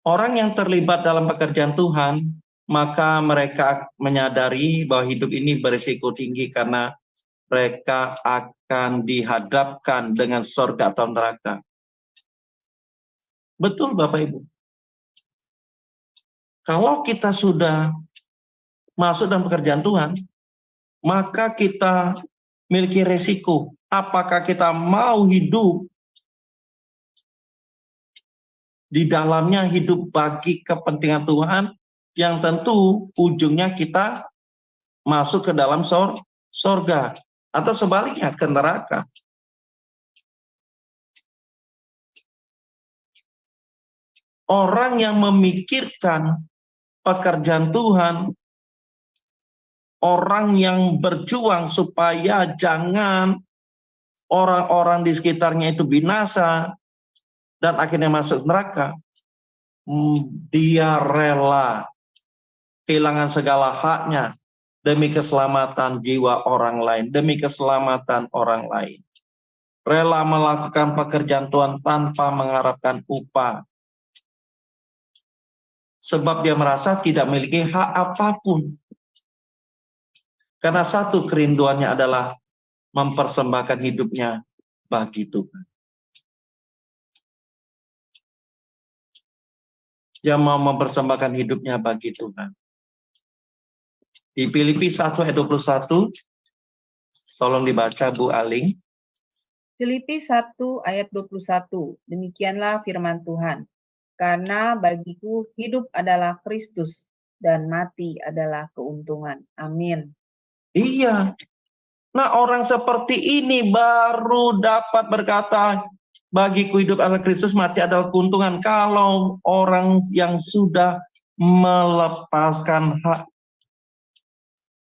Speaker 3: Orang yang terlibat dalam pekerjaan Tuhan, maka mereka menyadari bahwa hidup ini berisiko tinggi karena mereka akan dihadapkan dengan surga atau neraka. Betul Bapak Ibu. Kalau kita sudah masuk dalam pekerjaan Tuhan, maka kita memiliki resiko. Apakah kita mau hidup di dalamnya, hidup bagi kepentingan Tuhan, yang tentu ujungnya kita masuk ke dalam sorga, atau sebaliknya ke neraka. Orang yang memikirkan pekerjaan Tuhan, orang yang berjuang supaya jangan orang-orang di sekitarnya itu binasa dan akhirnya masuk neraka, dia rela kehilangan segala haknya demi keselamatan jiwa orang lain, demi keselamatan orang lain. Rela melakukan pekerjaan Tuhan tanpa mengharapkan upah. Sebab dia merasa tidak memiliki hak apapun. Karena satu kerinduannya adalah mempersembahkan hidupnya bagi Tuhan. Dia mau mempersembahkan hidupnya bagi Tuhan. Di Filipi 1 ayat 21, tolong dibaca Bu Aling.
Speaker 1: Filipi 1 ayat 21, demikianlah firman Tuhan. Karena bagiku hidup adalah Kristus dan mati adalah keuntungan. Amin.
Speaker 3: Iya. Nah, orang seperti ini baru dapat berkata, bagiku hidup adalah Kristus, mati adalah keuntungan. Kalau orang yang sudah melepaskan hak,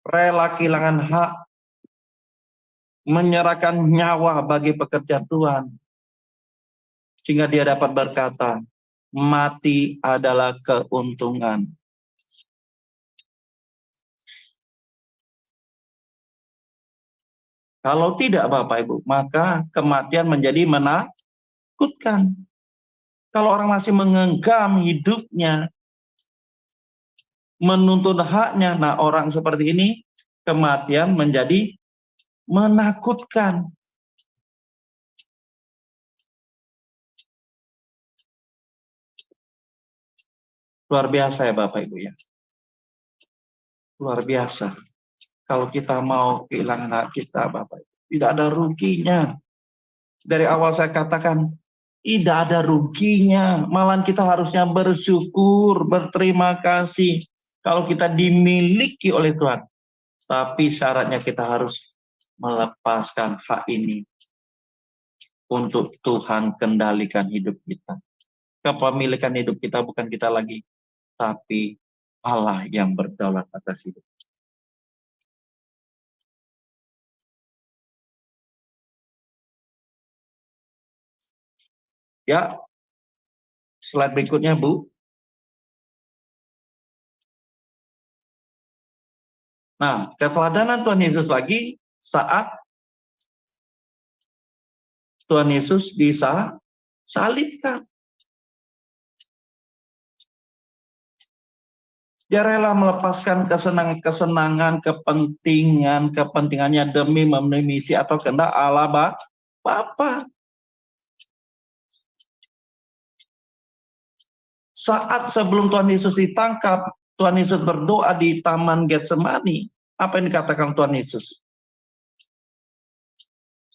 Speaker 3: rela kehilangan hak, menyerahkan nyawa bagi pekerjaan Tuhan, sehingga dia dapat berkata, mati adalah keuntungan. Kalau tidak Bapak Ibu, maka kematian menjadi menakutkan. Kalau orang masih mengenggam hidupnya, menuntut haknya, nah orang seperti ini, kematian menjadi menakutkan. Luar biasa ya Bapak Ibu ya. Luar biasa. Kalau kita mau kehilangan hak kita Bapak Ibu, tidak ada ruginya. Dari awal saya katakan, tidak ada ruginya. Malahan kita harusnya bersyukur, berterima kasih kalau kita dimiliki oleh Tuhan. Tapi syaratnya kita harus melepaskan hak ini untuk Tuhan kendalikan hidup kita. Kepemilikan hidup kita bukan kita lagi, tapi Allah yang berdaulat atas hidup. Ya, slide berikutnya Bu. Nah, keteladanan Tuhan Yesus lagi saat Tuhan Yesus disalibkan. Dia rela melepaskan kesenangan, kepentingannya demi memenuhi misi atau kehendak Allah Bapa. Saat sebelum Tuhan Yesus ditangkap, Tuhan Yesus berdoa di Taman Getsemani, apa yang dikatakan Tuhan Yesus?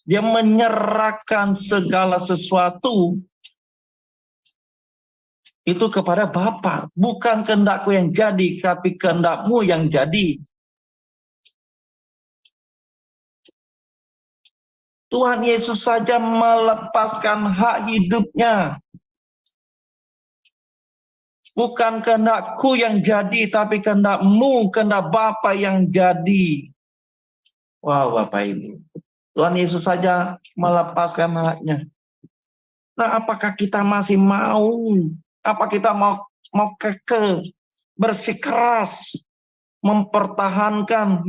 Speaker 3: Dia menyerahkan segala sesuatu itu kepada Bapa. Bukan kehendakku yang jadi, tapi kehendakmu yang jadi. Tuhan Yesus saja melepaskan hak hidupnya. Bukan kehendakku yang jadi, tapi kehendakmu, kehendak Bapa yang jadi. Wow, Bapak Ibu. Tuhan Yesus saja melepaskan haknya. Nah, apakah kita masih mau? Apa kita mau kekeh, bersikeras, mempertahankan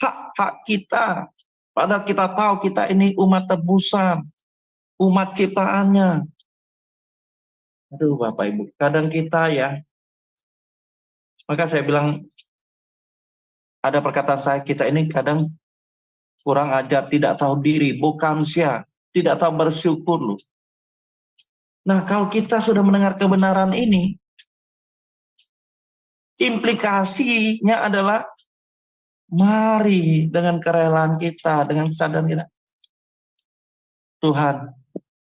Speaker 3: hak-hak kita? Padahal kita tahu kita ini umat tebusan, umat ciptaannya. Aduh Bapak Ibu, kadang kita ya, maka saya bilang, ada perkataan saya, kita ini kadang kurang ajar, tidak tahu diri, bukan sia, tidak tahu bersyukur loh. Nah, kalau kita sudah mendengar kebenaran ini, implikasinya adalah mari dengan kerelaan kita, dengan kesadaran kita, Tuhan,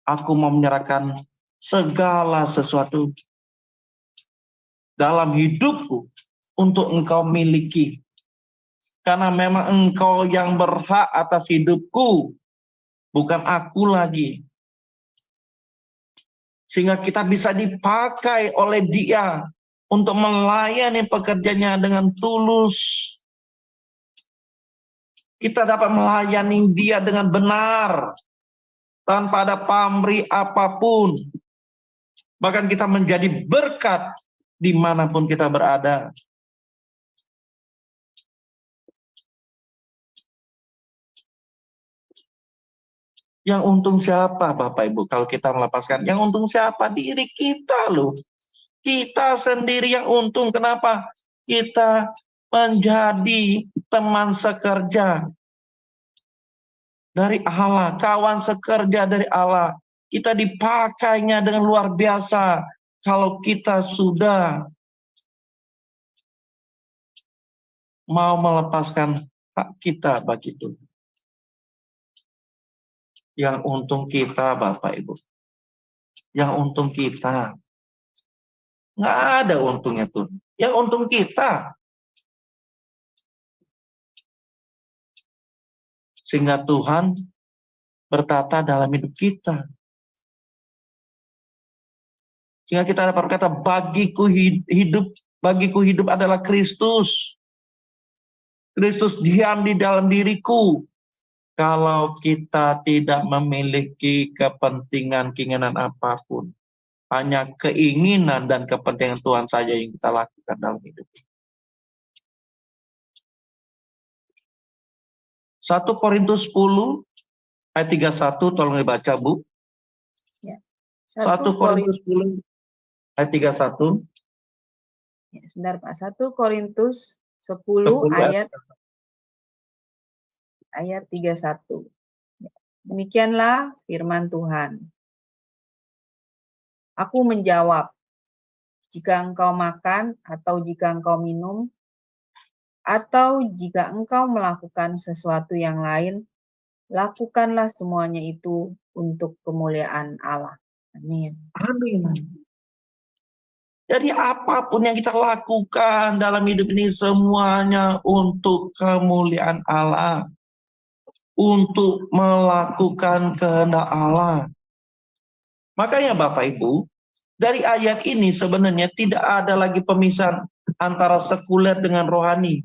Speaker 3: aku mau menyerahkan segala sesuatu dalam hidupku untuk Engkau miliki. Karena memang Engkau yang berhak atas hidupku, bukan aku lagi. Sehingga kita bisa dipakai oleh Dia untuk melayani pekerjaannya dengan tulus. Kita dapat melayani Dia dengan benar, tanpa ada pamrih apapun. Bahkan kita menjadi berkat dimanapun kita berada. Yang untung siapa Bapak Ibu kalau kita melepaskan? Yang untung siapa? Diri kita loh. Kita sendiri yang untung. Kenapa? Kita menjadi teman sekerja dari Allah, kawan sekerja dari Allah. Kita dipakainya dengan luar biasa kalau kita sudah mau melepaskan hak kita bagi Tuhan. Yang untung kita Bapak Ibu. Yang untung kita. Nggak ada untungnya Tuhan. Yang untung kita. Sehingga Tuhan bertata dalam hidup kita. Sehingga kita dapat berkata, bagiku hidup adalah Kristus. Kristus diam di dalam diriku. Kalau kita tidak memiliki kepentingan, keinginan apapun. Hanya keinginan dan kepentingan Tuhan saja yang kita lakukan dalam hidup. 1 Korintus 10 ayat 31, tolong dibaca Bu.
Speaker 1: Ya.
Speaker 3: 1 Korintus 10 ayat 31.
Speaker 1: Ya, sebentar Pak. 1 Korintus 10 ayat 31. Demikianlah firman Tuhan. Aku menjawab, jika engkau makan atau jika engkau minum, atau jika engkau melakukan sesuatu yang lain, lakukanlah semuanya itu untuk kemuliaan Allah. Amin.
Speaker 3: Amin. Jadi apapun yang kita lakukan dalam hidup ini semuanya untuk kemuliaan Allah. Untuk melakukan kehendak Allah. Makanya Bapak Ibu, dari ayat ini sebenarnya tidak ada lagi pemisahan antara sekuler dengan rohani.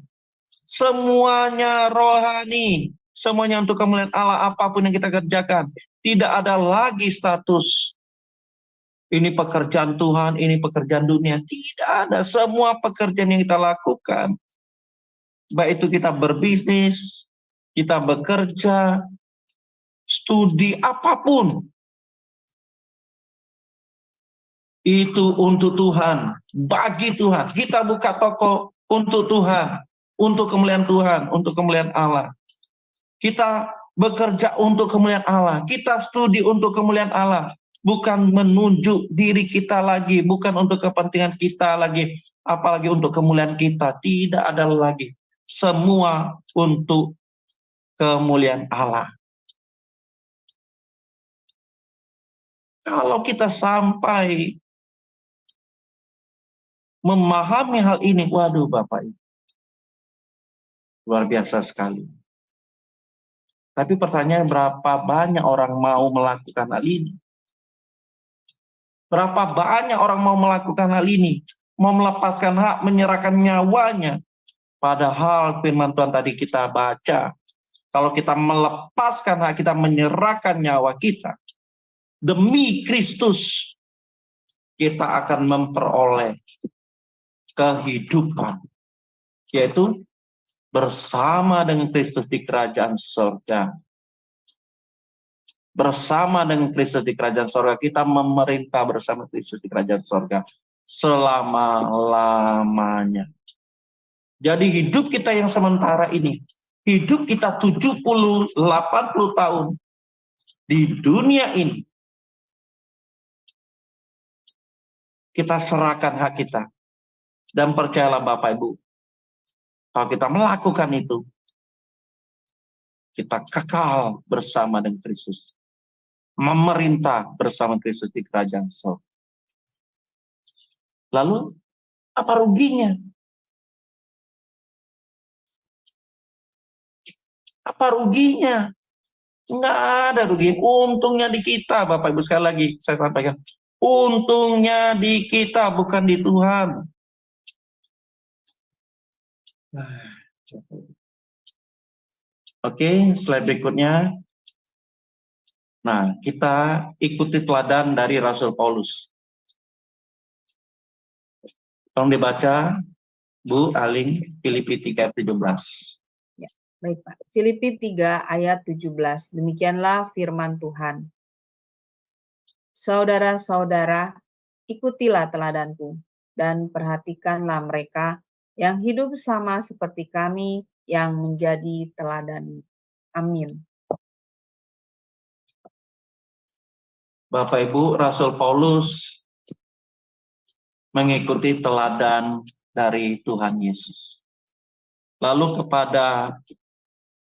Speaker 3: Semuanya rohani. Semuanya untuk kemuliaan Allah, apapun yang kita kerjakan. Tidak ada lagi status. Ini pekerjaan Tuhan, ini pekerjaan dunia. Tidak ada. Semua pekerjaan yang kita lakukan. Baik itu kita berbisnis, kita bekerja, studi, apapun. Itu untuk Tuhan, bagi Tuhan. Kita buka toko untuk Tuhan, untuk kemuliaan Tuhan, untuk kemuliaan Allah. Kita bekerja untuk kemuliaan Allah. Kita studi untuk kemuliaan Allah. bukan menunjuk diri kita lagi, bukan untuk kepentingan kita lagi, apalagi untuk kemuliaan kita. Tidak ada lagi. Semua untuk kemuliaan Allah. Kalau kita sampai memahami hal ini, waduh Bapak Ibu, luar biasa sekali. Tapi pertanyaan, berapa banyak orang mau melakukan hal ini? Berapa banyak orang mau melakukan hal ini? Mau melepaskan hak, menyerahkan nyawanya. Padahal firman Tuhan tadi kita baca, kalau kita melepaskan hak kita, menyerahkan nyawa kita demi Kristus, kita akan memperoleh kehidupan, yaitu bersama dengan Kristus di kerajaan surga. Bersama dengan Kristus di kerajaan surga, kita memerintah bersama Kristus di kerajaan surga selama-lamanya. Jadi hidup kita yang sementara ini, hidup kita 70-80 tahun di dunia ini, kita serahkan hak kita. Dan percayalah Bapak Ibu, kalau kita melakukan itu, kita kekal bersama dengan Kristus. Memerintah bersama Kristus di kerajaan surga. Lalu, apa ruginya? Apa ruginya? Enggak ada rugi. Untungnya di kita, Bapak Ibu, sekali lagi saya sampaikan. Untungnya di kita, bukan di Tuhan. Oke, slide berikutnya. Nah, kita ikuti teladan dari Rasul Paulus. Tolong dibaca, Bu Aling, Filipi 3:17.
Speaker 1: Ya, baik Pak. Filipi 3 ayat 17. Demikianlah firman Tuhan. Saudara-saudara, ikutilah teladanku dan perhatikanlah mereka yang hidup sama seperti kami yang menjadi teladan. Amin.
Speaker 3: Bapak Ibu, Rasul Paulus mengikuti teladan dari Tuhan Yesus. Lalu kepada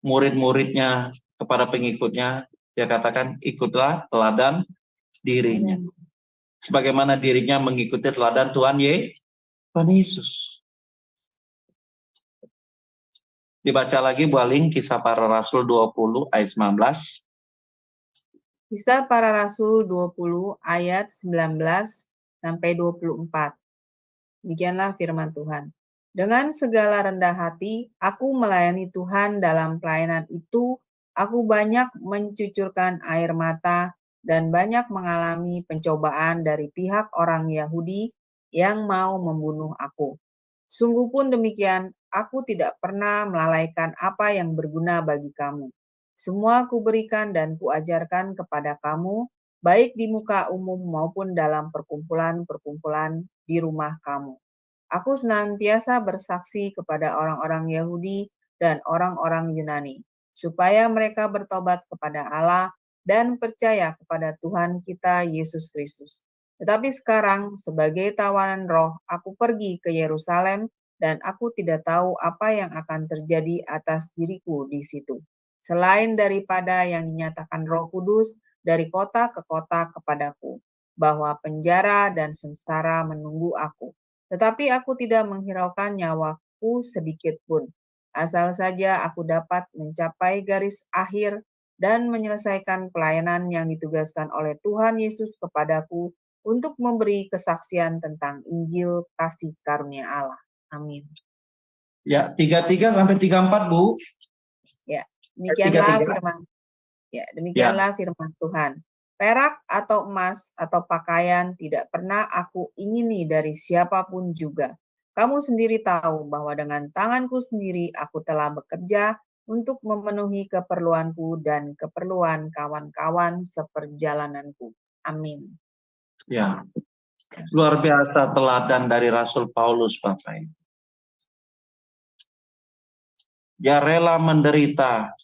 Speaker 3: murid-muridnya, kepada pengikutnya, dia katakan, ikutlah teladan dirinya. Sebagaimana dirinya mengikuti teladan Tuhan Yesus. Dibaca lagi Bu Aling, Kisah Para Rasul 20 ayat 19.
Speaker 1: Kisah Para Rasul 20 ayat 19 sampai 24. Demikianlah firman Tuhan. Dengan segala rendah hati, aku melayani Tuhan dalam pelayanan itu, aku banyak mencucurkan air mata dan banyak mengalami pencobaan dari pihak orang Yahudi yang mau membunuh aku. Sungguh pun demikian, aku tidak pernah melalaikan apa yang berguna bagi kamu. Semua kuberikan dan kuajarkan kepada kamu, baik di muka umum maupun dalam perkumpulan-perkumpulan di rumah kamu. Aku senantiasa bersaksi kepada orang-orang Yahudi dan orang-orang Yunani, supaya mereka bertobat kepada Allah dan percaya kepada Tuhan kita Yesus Kristus. Tetapi sekarang, sebagai tawanan roh, aku pergi ke Yerusalem dan aku tidak tahu apa yang akan terjadi atas diriku di situ. Selain daripada yang dinyatakan Roh Kudus dari kota ke kota kepadaku, bahwa penjara dan sengsara menunggu aku. Tetapi aku tidak menghiraukan nyawaku sedikit pun. Asal saja aku dapat mencapai garis akhir dan menyelesaikan pelayanan yang ditugaskan oleh Tuhan Yesus kepadaku untuk memberi kesaksian tentang Injil kasih karunia Allah. Amin.
Speaker 3: Ya, 33 sampai 34, Bu.
Speaker 1: Ya, demikianlah
Speaker 3: 33.
Speaker 1: firman. Ya, demikianlah firman Tuhan. Perak atau emas atau pakaian tidak pernah aku ingini dari siapapun juga. Kamu sendiri tahu bahwa dengan tanganku sendiri aku telah bekerja untuk memenuhi keperluanku dan keperluan kawan-kawan seperjalananku. Amin.
Speaker 3: Ya, luar biasa teladan dari Rasul Paulus, Bapak. Dia rela menderita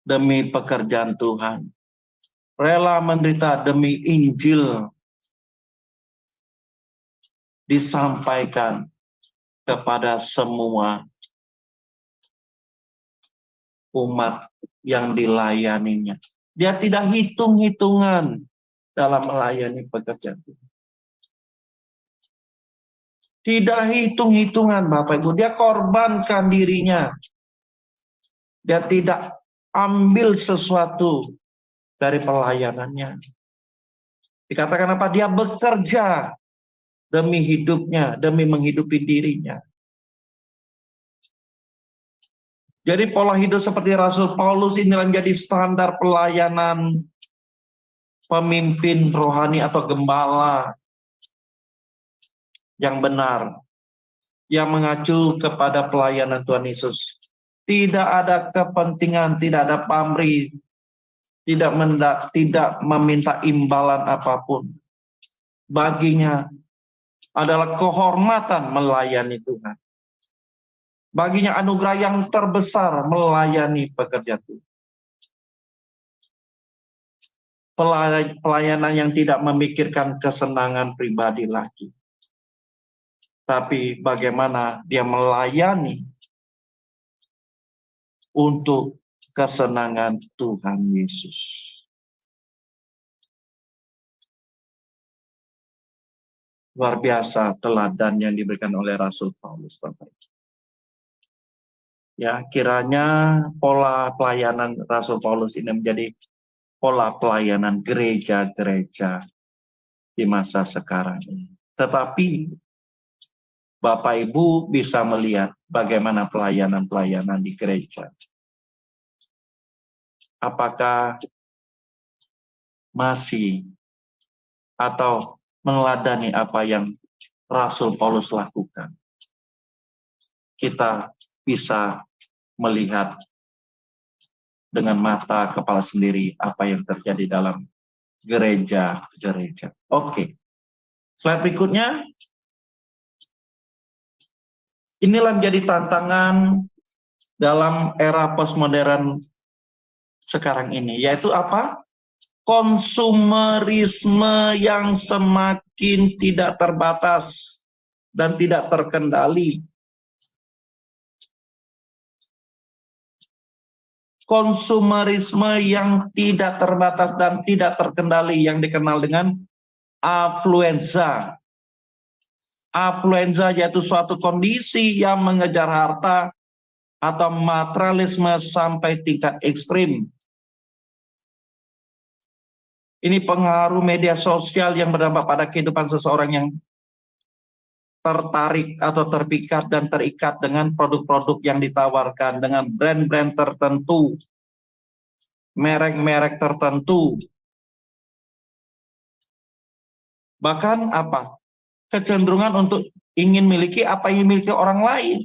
Speaker 3: demi pekerjaan Tuhan. rela menderita demi Injil disampaikan kepada semua umat yang dilayaninya. Dia tidak hitung-hitungan dalam melayani pekerjaan. Tidak hitung-hitungan Bapak Ibu, dia korbankan dirinya. Dia tidak ambil sesuatu dari pelayanannya. Dikatakan apa? Dia bekerja demi hidupnya, demi menghidupi dirinya. Jadi pola hidup seperti Rasul Paulus inilah menjadi standar pelayanan pemimpin rohani atau gembala yang benar, yang mengacu kepada pelayanan Tuhan Yesus. Tidak ada kepentingan, tidak ada pamrih, tidak meminta imbalan apapun. Baginya adalah kehormatan melayani Tuhan. Baginya anugerah yang terbesar melayani pekerjaan Tuhan. Pelayanan yang tidak memikirkan kesenangan pribadi lagi. Tapi bagaimana dia melayani untuk kesenangan Tuhan Yesus. Luar biasa teladan yang diberikan oleh Rasul Paulus. Ya, kiranya pola pelayanan Rasul Paulus ini menjadi pola pelayanan gereja-gereja di masa sekarang ini. Tetapi Bapak Ibu bisa melihat bagaimana pelayanan-pelayanan di gereja. Apakah masih atau meneladani apa yang Rasul Paulus lakukan? Kita bisa melihat dengan mata kepala sendiri apa yang terjadi dalam gereja-gereja. Oke. Slide berikutnya. Inilah menjadi tantangan dalam era postmodern sekarang ini, yaitu apa? Konsumerisme yang semakin tidak terbatas dan tidak terkendali. Konsumerisme yang tidak terbatas dan tidak terkendali yang dikenal dengan affluenza. Affluenza yaitu suatu kondisi yang mengejar harta atau materialisme sampai tingkat ekstrim. Ini pengaruh media sosial yang berdampak pada kehidupan seseorang yang tertarik atau terpikat dan terikat dengan produk-produk yang ditawarkan, dengan brand-brand tertentu, merek-merek tertentu. Bahkan apa? Kecenderungan untuk ingin miliki apa yang dimiliki orang lain.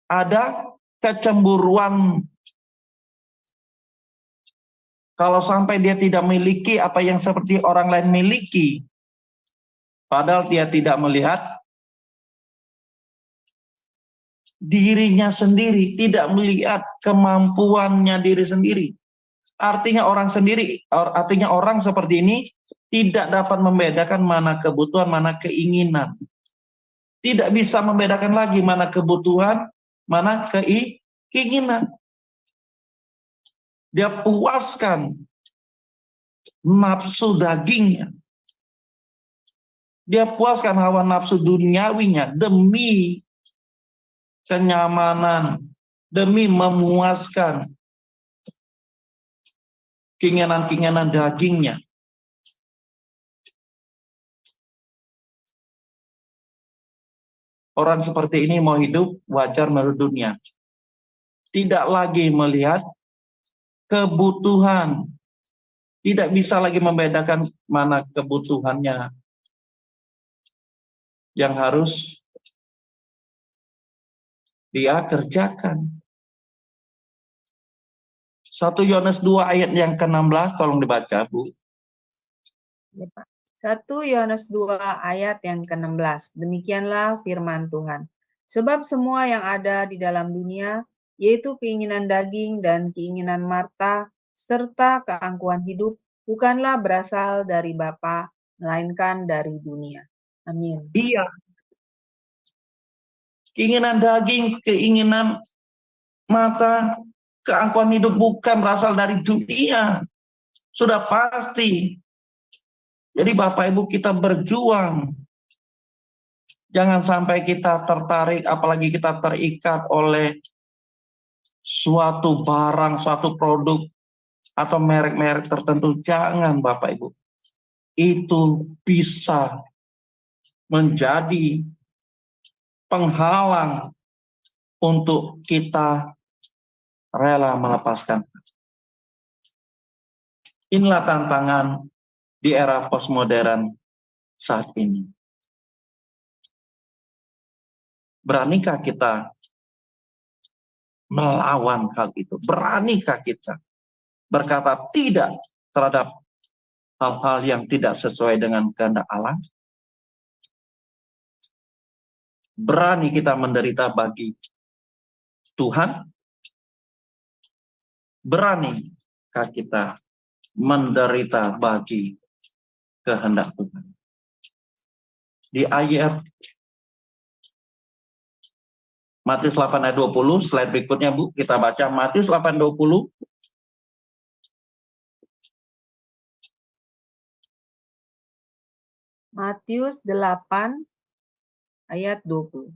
Speaker 3: Ada kecemburuan. Kalau sampai dia tidak memiliki apa yang seperti orang lain miliki, padahal dia tidak melihat dirinya sendiri, tidak melihat kemampuannya diri sendiri. Artinya orang seperti ini tidak dapat membedakan mana kebutuhan, mana keinginan. Tidak bisa membedakan lagi mana kebutuhan, mana keinginan. Dia puaskan nafsu dagingnya. Dia puaskan hawa nafsu duniawinya demi kenyamanan, demi memuaskan keinginan-keinginan dagingnya. Orang seperti ini mau hidup wajar menurut dunia. Tidak lagi melihat kebutuhan. Tidak bisa lagi membedakan mana kebutuhannya yang harus dia kerjakan. 1 Yohanes 2 ayat yang ke-16, tolong dibaca, Bu.
Speaker 1: Ya, Pak. 1 Yohanes 2 ayat yang ke-16. Demikianlah firman Tuhan. Sebab semua yang ada di dalam dunia, yaitu keinginan daging dan keinginan marta, serta keangkuhan hidup bukanlah berasal dari Bapa, melainkan dari dunia. Amin.
Speaker 3: Iya. Keinginan daging, keinginan mata, keangkuhan hidup bukan berasal dari dunia. Sudah pasti. Jadi Bapak Ibu kita berjuang. Jangan sampai kita tertarik, apalagi kita terikat oleh suatu barang, suatu produk, atau merek-merek tertentu. Jangan Bapak Ibu. Itu bisa menjadi penghalang untuk kita rela melepaskan. Inilah tantangan di era postmodern saat ini. Beranikah kita melawan hal itu? Beranikah kita berkata tidak terhadap hal-hal yang tidak sesuai dengan kehendak Allah? Berani kita menderita bagi Tuhan? Beranikah kita menderita bagi kehendak Tuhan? Di ayat Matius 8 ayat 20, slide berikutnya Bu, kita baca Matius 8 20.
Speaker 1: Matius 8 ayat 20.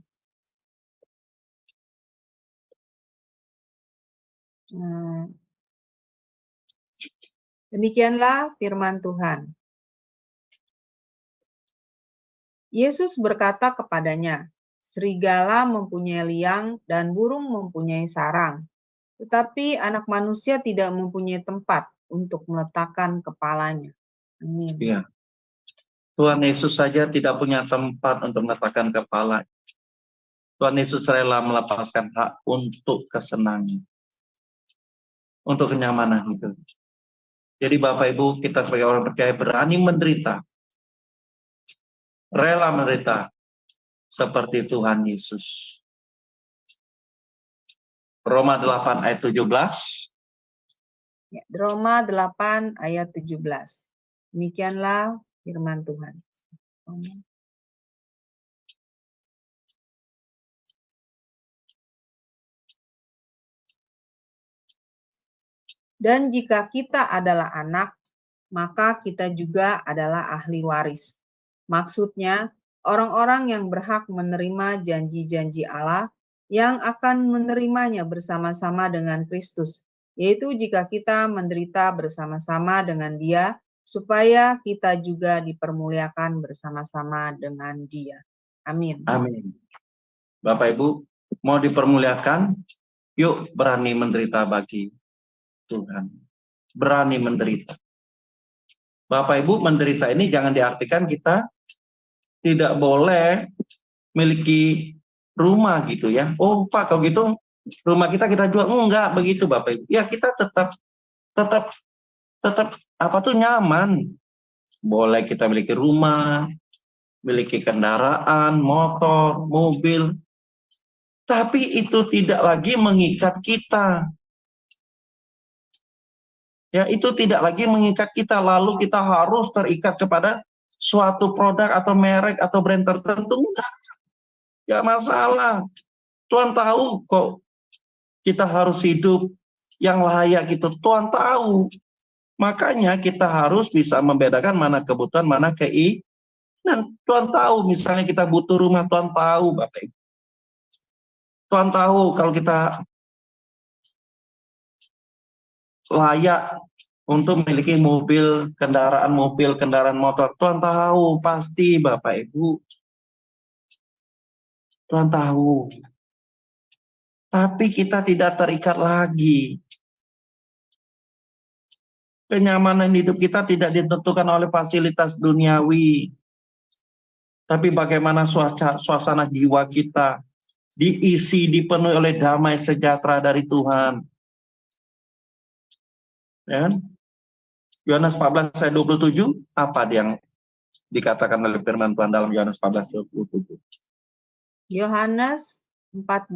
Speaker 1: Demikianlah firman Tuhan. Yesus berkata kepadanya, serigala mempunyai liang dan burung mempunyai sarang, tetapi anak manusia tidak mempunyai tempat untuk meletakkan kepalanya. Amin.
Speaker 3: Ya. Tuhan Yesus saja tidak punya tempat untuk meletakkan kepala. Tuhan Yesus rela melepaskan hak untuk kesenangan, untuk kenyamanan itu. Jadi Bapak Ibu, kita sebagai orang percaya berani menderita, rela menderita seperti Tuhan Yesus. Roma 8 ayat 17.
Speaker 1: Ya, Roma 8 ayat 17. Demikianlah firman Tuhan. Dan jika kita adalah anak, maka kita juga adalah ahli waris. Maksudnya, orang-orang yang berhak menerima janji-janji Allah yang akan menerimanya bersama-sama dengan Kristus, yaitu jika kita menderita bersama-sama dengan Dia, supaya kita juga dipermuliakan bersama-sama dengan Dia. Amin.
Speaker 3: Amin. Bapak Ibu, mau dipermuliakan? Yuk berani menderita bagi Tuhan. Berani menderita. Bapak Ibu, menderita ini jangan diartikan kita tidak boleh miliki rumah gitu ya. Oh Pak, kalau gitu rumah kita jual. Enggak begitu Bapak Ibu. Ya kita tetap nyaman. Boleh kita miliki rumah, miliki kendaraan, motor, mobil. Tapi itu tidak lagi mengikat kita. Ya, itu tidak lagi mengikat kita, lalu kita harus terikat kepada suatu produk atau merek atau brand tertentu. Enggak masalah. Tuhan tahu kok kita harus hidup yang layak itu. Tuhan tahu. Makanya kita harus bisa membedakan mana kebutuhan, mana keinginan. Tuhan tahu, misalnya kita butuh rumah, Tuhan tahu, Bapak Ibu. Tuhan tahu kalau kita layak untuk memiliki kendaraan motor. Tuhan tahu, pasti Bapak Ibu. Tuhan tahu. Tapi kita tidak terikat lagi. Kenyamanan hidup kita tidak ditentukan oleh fasilitas duniawi. Tapi bagaimana suasana jiwa kita dipenuhi oleh damai sejahtera dari Tuhan. Ya. Yohanes 14 ayat 27, apa yang dikatakan oleh firman Tuhan dalam Yohanes 14 ayat 27?
Speaker 1: Yohanes 14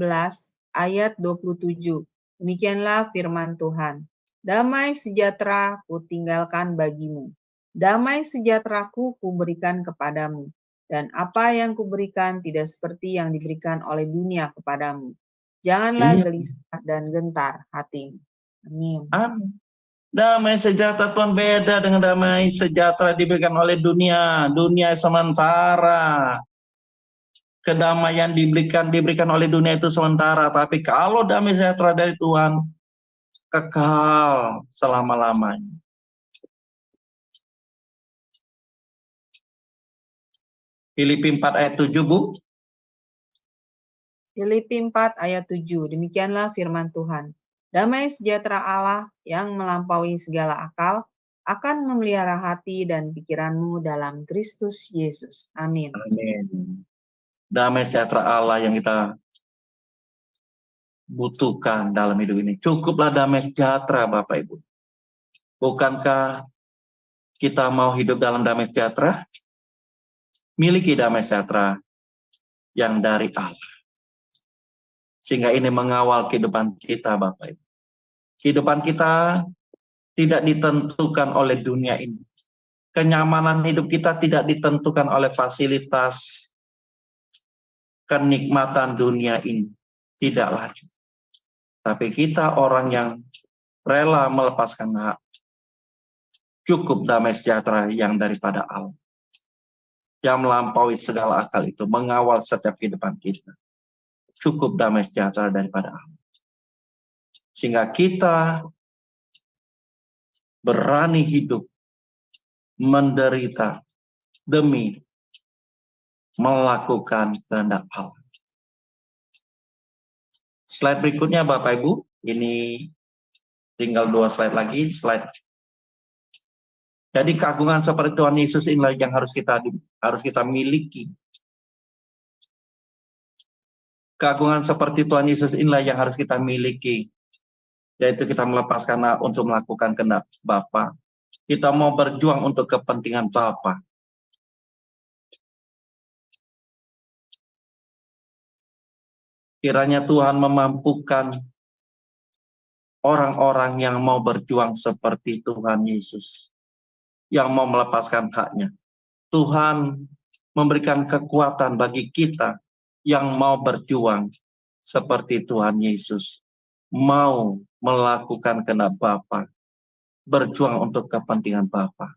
Speaker 1: ayat 27. Demikianlah firman Tuhan. Damai sejahtera kutinggalkan bagimu. Damai sejahteraku kuberikan kepadamu. Dan apa yang kuberikan tidak seperti yang diberikan oleh dunia kepadamu. Janganlah
Speaker 3: Iya.
Speaker 1: gelisah dan gentar hatimu. Amin.
Speaker 3: Amin. Damai sejahtera Tuhan beda dengan damai sejahtera diberikan oleh dunia. Dunia sementara. Kedamaian diberikan oleh dunia itu sementara. Tapi kalau damai sejahtera dari Tuhan, kekal selama-lamanya. Filipi 4 ayat 7, Bu.
Speaker 1: Filipi 4 ayat 7, demikianlah firman Tuhan. Damai sejahtera Allah yang melampaui segala akal akan memelihara hati dan pikiranmu dalam Kristus Yesus. Amin.
Speaker 3: Amin. Damai sejahtera Allah yang kita butuhkan dalam hidup ini. Cukuplah damai sejahtera, Bapak Ibu. Bukankah kita mau hidup dalam damai sejahtera? Miliki damai sejahtera yang dari Allah. Sehingga ini mengawal kehidupan kita, Bapak Ibu. Kehidupan kita tidak ditentukan oleh dunia ini. Kenyamanan hidup kita tidak ditentukan oleh fasilitas, kenikmatan dunia ini. Tidak lagi. Tapi kita orang yang rela melepaskan hak. Cukup damai sejahtera yang daripada Allah. Yang melampaui segala akal itu. Mengawal setiap kehidupan kita. Cukup damai sejahtera daripada Allah. Sehingga kita berani hidup, menderita, demi melakukan kehendak Allah. Slide berikutnya Bapak Ibu, ini tinggal 2 slide lagi, Jadi keagungan seperti Tuhan Yesus inilah yang harus kita miliki. Keagungan seperti Tuhan Yesus inilah yang harus kita miliki, yaitu kita melepaskan hak untuk melakukan kehendak Bapa. Kita mau berjuang untuk kepentingan Bapa. Kiranya Tuhan memampukan orang-orang yang mau berjuang seperti Tuhan Yesus, yang mau melepaskan haknya. Tuhan memberikan kekuatan bagi kita yang mau berjuang seperti Tuhan Yesus, mau melakukan kehendak Bapa, berjuang untuk kepentingan Bapa.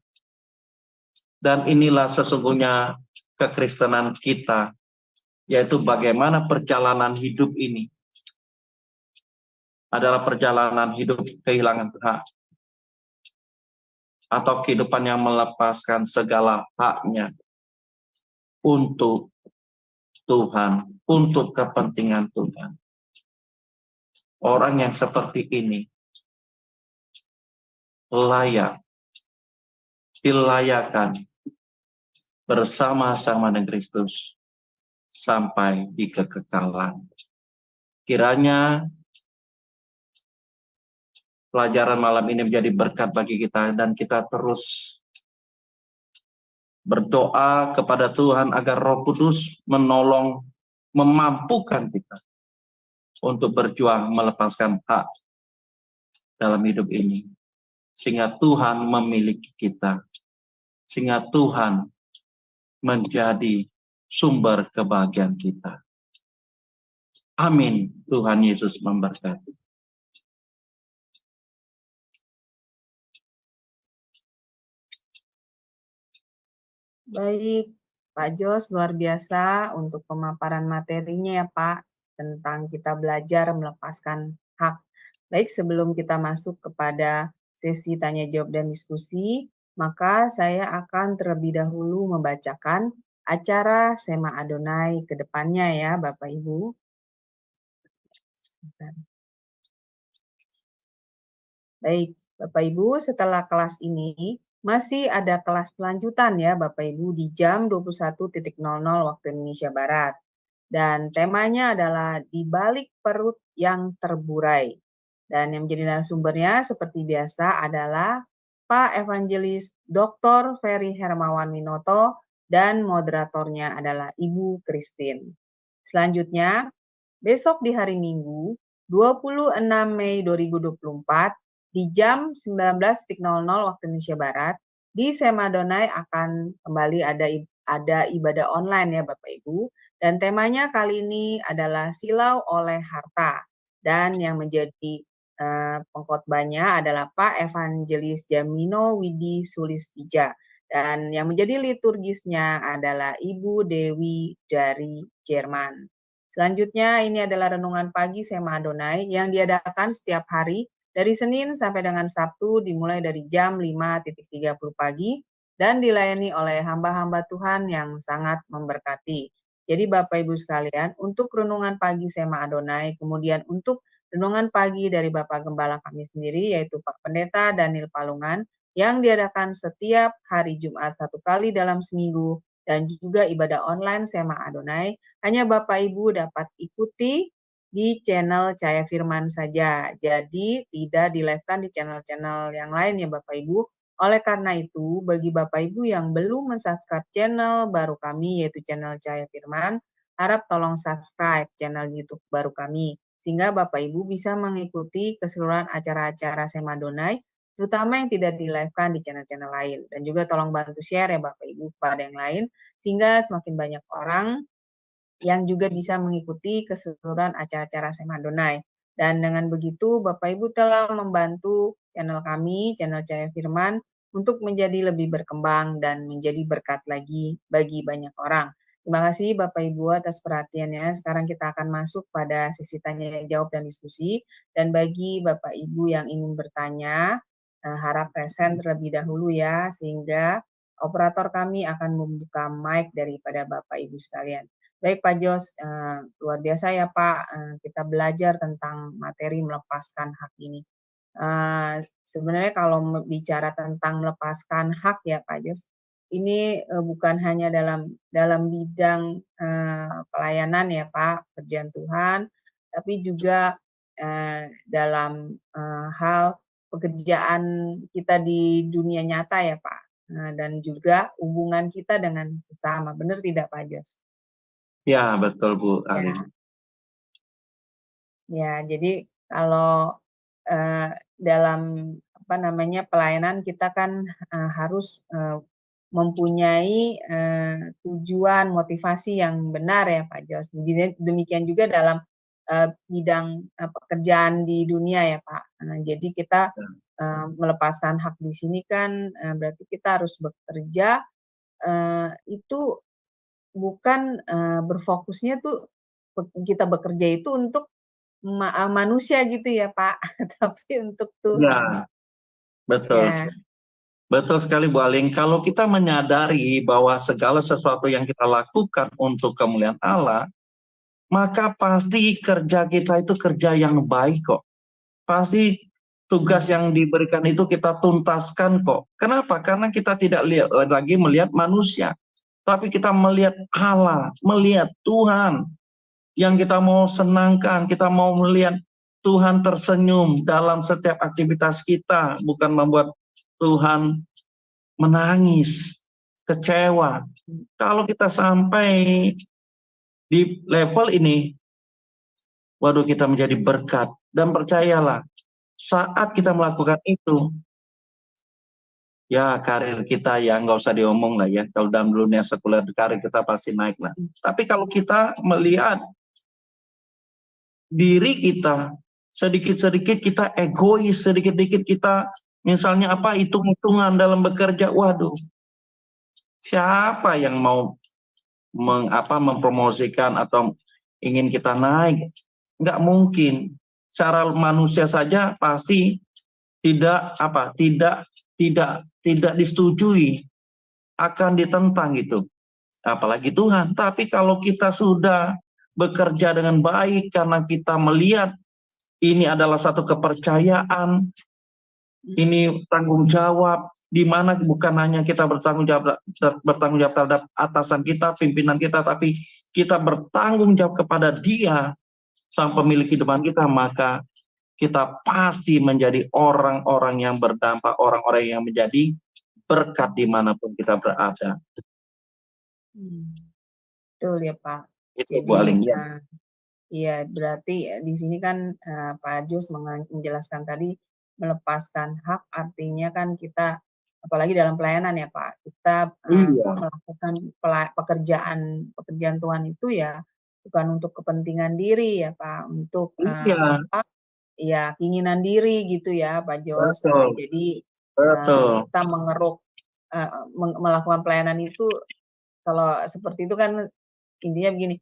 Speaker 3: Dan inilah sesungguhnya kekristenan kita, yaitu bagaimana perjalanan hidup ini adalah perjalanan hidup kehilangan hak, atau kehidupan yang melepaskan segala haknya untuk Tuhan, untuk kepentingan Tuhan. Orang yang seperti ini layak, dilayakkan bersama-sama dengan Kristus sampai di kekekalan. Kiranya pelajaran malam ini menjadi berkat bagi kita dan kita terus berdoa kepada Tuhan agar Roh Kudus menolong, memampukan kita untuk berjuang melepaskan hak dalam hidup ini. Sehingga Tuhan memiliki kita. Sehingga Tuhan menjadi sumber kebahagiaan kita. Amin. Tuhan Yesus memberkati.
Speaker 1: Baik, Pak Jos, luar biasa untuk pemaparan materinya ya Pak, tentang kita belajar melepaskan hak. Baik, sebelum kita masuk kepada sesi tanya jawab dan diskusi, maka saya akan terlebih dahulu membacakan acara Sema Adonai ke depannya ya Bapak Ibu. Baik, Bapak Ibu, setelah kelas ini masih ada kelas lanjutan ya Bapak Ibu di jam 21.00 waktu Indonesia Barat. Dan temanya adalah di balik perut yang terburai. Dan yang menjadi narasumbernya seperti biasa adalah Pak Evangelis Dr. Ferry Hermawan Winoto dan moderatornya adalah Ibu Christine. Selanjutnya, besok di hari Minggu 26 Mei 2024 di jam 19.00 waktu Indonesia Barat, di Sema Adonai akan kembali ada ibadah online ya Bapak Ibu. Dan temanya kali ini adalah Silau oleh Harta. Dan yang menjadi pengkhotbahnya adalah Pak Evangelis Jamino Widi Sulistija. Dan yang menjadi liturgisnya adalah Ibu Dewi dari Jerman. Selanjutnya ini adalah renungan pagi Sema Adonai yang diadakan setiap hari dari Senin sampai dengan Sabtu dimulai dari jam 5.30 pagi dan dilayani oleh hamba-hamba Tuhan yang sangat memberkati. Jadi Bapak Ibu sekalian, untuk renungan pagi Sema Adonai, kemudian untuk renungan pagi dari Bapak Gembala kami sendiri yaitu Pak Pendeta Daniel Palungan yang diadakan setiap hari Jumat 1 kali dalam seminggu dan juga ibadah online Sema Adonai, hanya Bapak Ibu dapat ikuti di channel Cahaya Firman saja. Jadi tidak di-live-kan di channel-channel yang lain ya Bapak Ibu. Oleh karena itu, bagi Bapak Ibu yang belum mensubscribe channel baru kami yaitu channel Cahaya Firman, harap tolong subscribe channel YouTube baru kami sehingga Bapak Ibu bisa mengikuti keseluruhan acara-acara Sema Adonai terutama yang tidak di-live-kan di channel-channel lain. Dan juga tolong bantu share ya Bapak Ibu kepada yang lain, sehingga semakin banyak orang yang juga bisa mengikuti keseluruhan acara-acara Sema Adonai. Dan dengan begitu Bapak Ibu telah membantu channel kami, channel Cahaya Firman, untuk menjadi lebih berkembang dan menjadi berkat lagi bagi banyak orang. Terima kasih Bapak Ibu atas perhatiannya. Sekarang kita akan masuk pada sesi tanya jawab dan diskusi. Dan bagi Bapak Ibu yang ingin bertanya, harap present terlebih dahulu ya, sehingga operator kami akan membuka mic daripada Bapak Ibu sekalian. Baik Pak Jos, luar biasa ya Pak, kita belajar tentang materi melepaskan hak ini. Sebenarnya kalau bicara tentang melepaskan hak ya Pak Jos, ini bukan hanya dalam bidang pelayanan ya Pak, pekerjaan Tuhan, tapi juga dalam hal pekerjaan kita di dunia nyata ya Pak, dan juga hubungan kita dengan sesama. Benar tidak Pak Jos?
Speaker 3: Ya, betul Bu
Speaker 1: Ya,
Speaker 3: Alin.
Speaker 1: ya. Jadi kalau dalam pelayanan kita kan harus mempunyai tujuan motivasi yang benar ya Pak Jos. Demikian juga dalam bidang pekerjaan di dunia ya Pak. Jadi kita melepaskan hak di sini kan berarti kita harus bekerja itu bukan berfokusnya tuh kita bekerja itu untuk manusia gitu ya Pak, tapi untuk Tuhan.
Speaker 3: Ya, betul.
Speaker 1: Ya.
Speaker 3: Betul sekali Bu Aling. Kalau kita menyadari bahwa segala sesuatu yang kita lakukan untuk kemuliaan Allah, maka pasti kerja kita itu kerja yang baik kok. Pasti tugas yang diberikan itu kita tuntaskan kok. Kenapa? Karena kita tidak lagi melihat manusia, tapi kita melihat Allah, melihat Tuhan yang kita mau senangkan, kita mau melihat Tuhan tersenyum dalam setiap aktivitas kita, bukan membuat Tuhan menangis, kecewa. Kalau kita sampai di level ini, waduh kita menjadi berkat. Dan percayalah, saat kita melakukan itu, ya karir kita ya nggak usah diomong lah ya. Kalau dalam dunia sekuler karir kita pasti naik lah. Tapi kalau kita melihat diri kita, sedikit-sedikit kita egois, sedikit-sedikit kita misalnya hitung-hitungan dalam bekerja, waduh, siapa yang mau mempromosikan atau ingin kita naik? Nggak mungkin. Secara manusia saja pasti tidak disetujui, akan ditentang gitu. Apalagi Tuhan. Tapi kalau kita sudah bekerja dengan baik karena kita melihat ini adalah satu kepercayaan, ini tanggung jawab, di mana bukan hanya kita bertanggung jawab terhadap atasan kita, pimpinan kita, tapi kita bertanggung jawab kepada Dia, sang pemilik kehidupan kita, maka kita pasti menjadi orang-orang yang berdampak, orang-orang yang menjadi berkat dimanapun kita berada.
Speaker 1: Betul ya Pak.
Speaker 3: Itu Bu Aling.
Speaker 1: Iya berarti di sini kan Pak Jos menjelaskan tadi melepaskan hak artinya kan kita, apalagi dalam pelayanan ya Pak, kita
Speaker 3: Iya,
Speaker 1: melakukan pekerjaan Tuhan itu ya bukan untuk kepentingan diri ya Pak, untuk
Speaker 3: iya,
Speaker 1: apa, ya keinginan diri gitu ya Pak Jos. Nah
Speaker 3: betul,
Speaker 1: jadi
Speaker 3: betul.
Speaker 1: kita mengeruk, melakukan pelayanan itu kalau seperti itu kan intinya begini,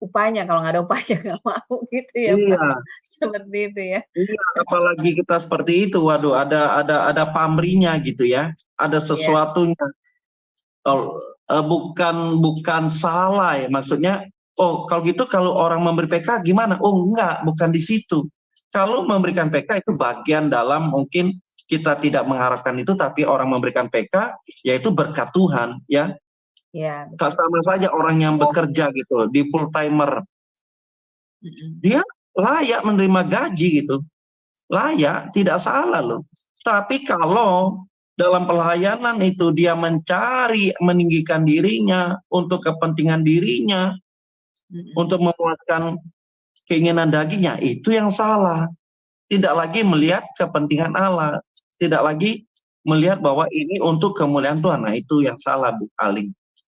Speaker 1: upahnya, kalau nggak ada upahnya nggak mau gitu ya Pak,
Speaker 3: Iya,
Speaker 1: seperti itu ya.
Speaker 3: iya, apalagi kita seperti itu, waduh, ada pamrihnya gitu ya, ada
Speaker 1: Iya,
Speaker 3: sesuatunya. Oh, bukan salah ya, maksudnya. Oh, kalau gitu kalau orang memberi PK gimana? Oh, enggak, bukan di situ. Kalau memberikan PK itu bagian dalam mungkin kita tidak mengharapkan itu, tapi orang memberikan PK yaitu berkat Tuhan ya.
Speaker 1: iya betul.
Speaker 3: Sama saja orang yang bekerja gitu di full timer,
Speaker 1: Mhm,
Speaker 3: dia layak menerima gaji gitu, layak, tidak salah loh. Tapi kalau dalam pelayanan itu dia mencari meninggikan dirinya untuk kepentingan dirinya,
Speaker 1: mhm,
Speaker 3: untuk memuaskan keinginan dagingnya, itu yang salah. Tidak lagi melihat kepentingan Allah, tidak lagi melihat bahwa ini untuk kemuliaan Tuhan. Nah, itu yang salah, Bu Aling.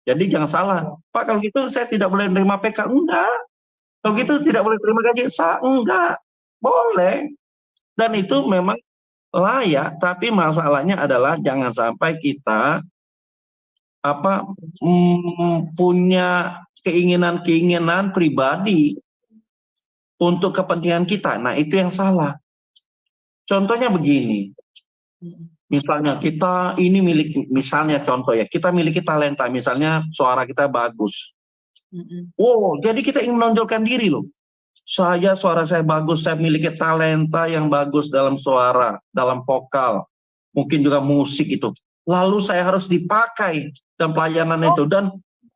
Speaker 3: Jadi jangan salah,
Speaker 1: iya,
Speaker 3: Pak, kalau gitu saya tidak boleh menerima PK. Enggak. Kalau gitu
Speaker 1: mhm,
Speaker 3: tidak boleh terima gaji. Enggak. Boleh. Dan itu
Speaker 1: mhm,
Speaker 3: memang layak, tapi masalahnya adalah jangan sampai kita apa punya keinginan-keinginan pribadi untuk kepentingan kita. Nah, itu yang salah. Contohnya begini,
Speaker 1: mhm,
Speaker 3: misalnya kita ini misalnya contoh ya, kita miliki talenta, misalnya suara kita bagus.
Speaker 1: mhm.
Speaker 3: Oh, jadi kita ingin menonjolkan diri loh. Suara saya bagus, saya memiliki talenta yang bagus dalam suara, dalam vokal, mungkin juga musik itu. Lalu saya harus dipakai dalam pelayanan itu, dan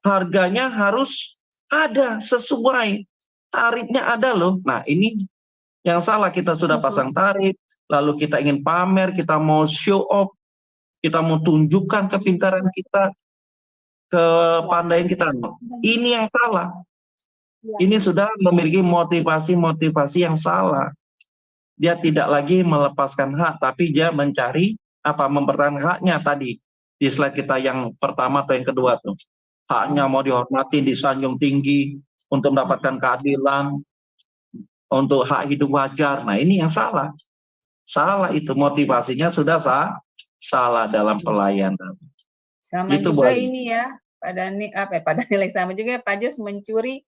Speaker 3: harganya harus ada sesuai, tarifnya ada loh. Nah, ini yang salah, kita sudah pasang tarif, lalu kita ingin pamer, kita mau show off, kita mau tunjukkan kepintaran kita, kepandaian kita. Ini yang salah. Ini sudah memiliki motivasi-motivasi yang salah. Dia tidak lagi melepaskan hak, tapi dia mencari apa, mempertahankan haknya tadi. Di slide kita yang pertama atau yang kedua tuh. Haknya mau dihormati, disanjung tinggi untuk mendapatkan keadilan, untuk hak hidup wajar. Nah, ini yang salah. Salah itu, motivasinya sudah salah dalam pelayanan.
Speaker 1: Sama
Speaker 3: Gitu, Bu
Speaker 1: juga
Speaker 3: Ali.
Speaker 1: ini ya, pada apa ya, pada nilai sama juga ya Pak Jos mencuri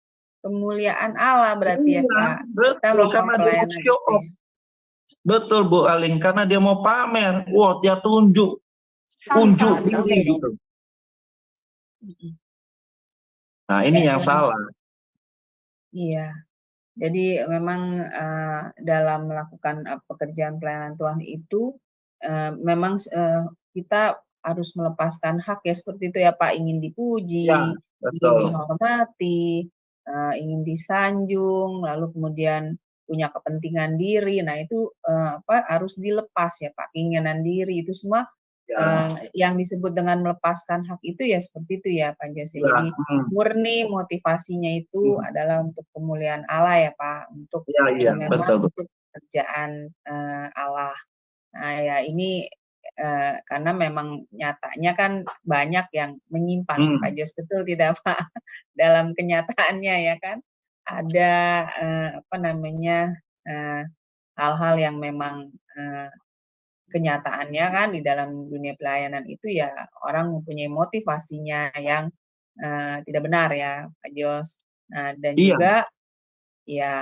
Speaker 1: kemuliaan Allah berarti ya
Speaker 3: Iya,
Speaker 1: Pak, kita
Speaker 3: betul,
Speaker 1: melakukan
Speaker 3: karena dia mau
Speaker 1: pelayanan
Speaker 3: show
Speaker 1: itu
Speaker 3: off.
Speaker 1: ya.
Speaker 3: Betul, Bu Aling, karena dia mau pamer. Wah, dia unjuk diri gitu.
Speaker 1: Mhm,
Speaker 3: Nah, ini yang salah.
Speaker 1: iya. Jadi memang, dalam melakukan, pekerjaan pelayanan Tuhan itu, memang kita harus melepaskan hak ya seperti itu ya Pak, ingin
Speaker 3: Ya,
Speaker 1: dipuji, ingin
Speaker 3: betul.
Speaker 1: dihormati, ingin disanjung, lalu kemudian punya kepentingan diri. Nah itu, harus dilepas ya Pak, keinginan diri itu semua,
Speaker 3: Ya,
Speaker 1: yang disebut dengan melepaskan hak itu ya seperti itu ya Pak Jose.
Speaker 3: ya,
Speaker 1: Jadi murni motivasinya itu adalah untuk kemuliaan Allah ya Pak, untuk,
Speaker 3: ya, iya,
Speaker 1: memang
Speaker 3: betul, betul.
Speaker 1: untuk pekerjaan, Allah. Nah ya ini, karena memang nyatanya kan banyak yang menyimpang Pak
Speaker 3: Hmm,
Speaker 1: Jos, betul tidak Pak? Dalam kenyataannya ya kan, ada, apa namanya, eee, hal-hal yang memang, kenyataannya kan di dalam dunia pelayanan itu ya orang mempunyai motivasinya yang, tidak benar ya, Pak Jos. Nah dan
Speaker 3: iya,
Speaker 1: juga ya,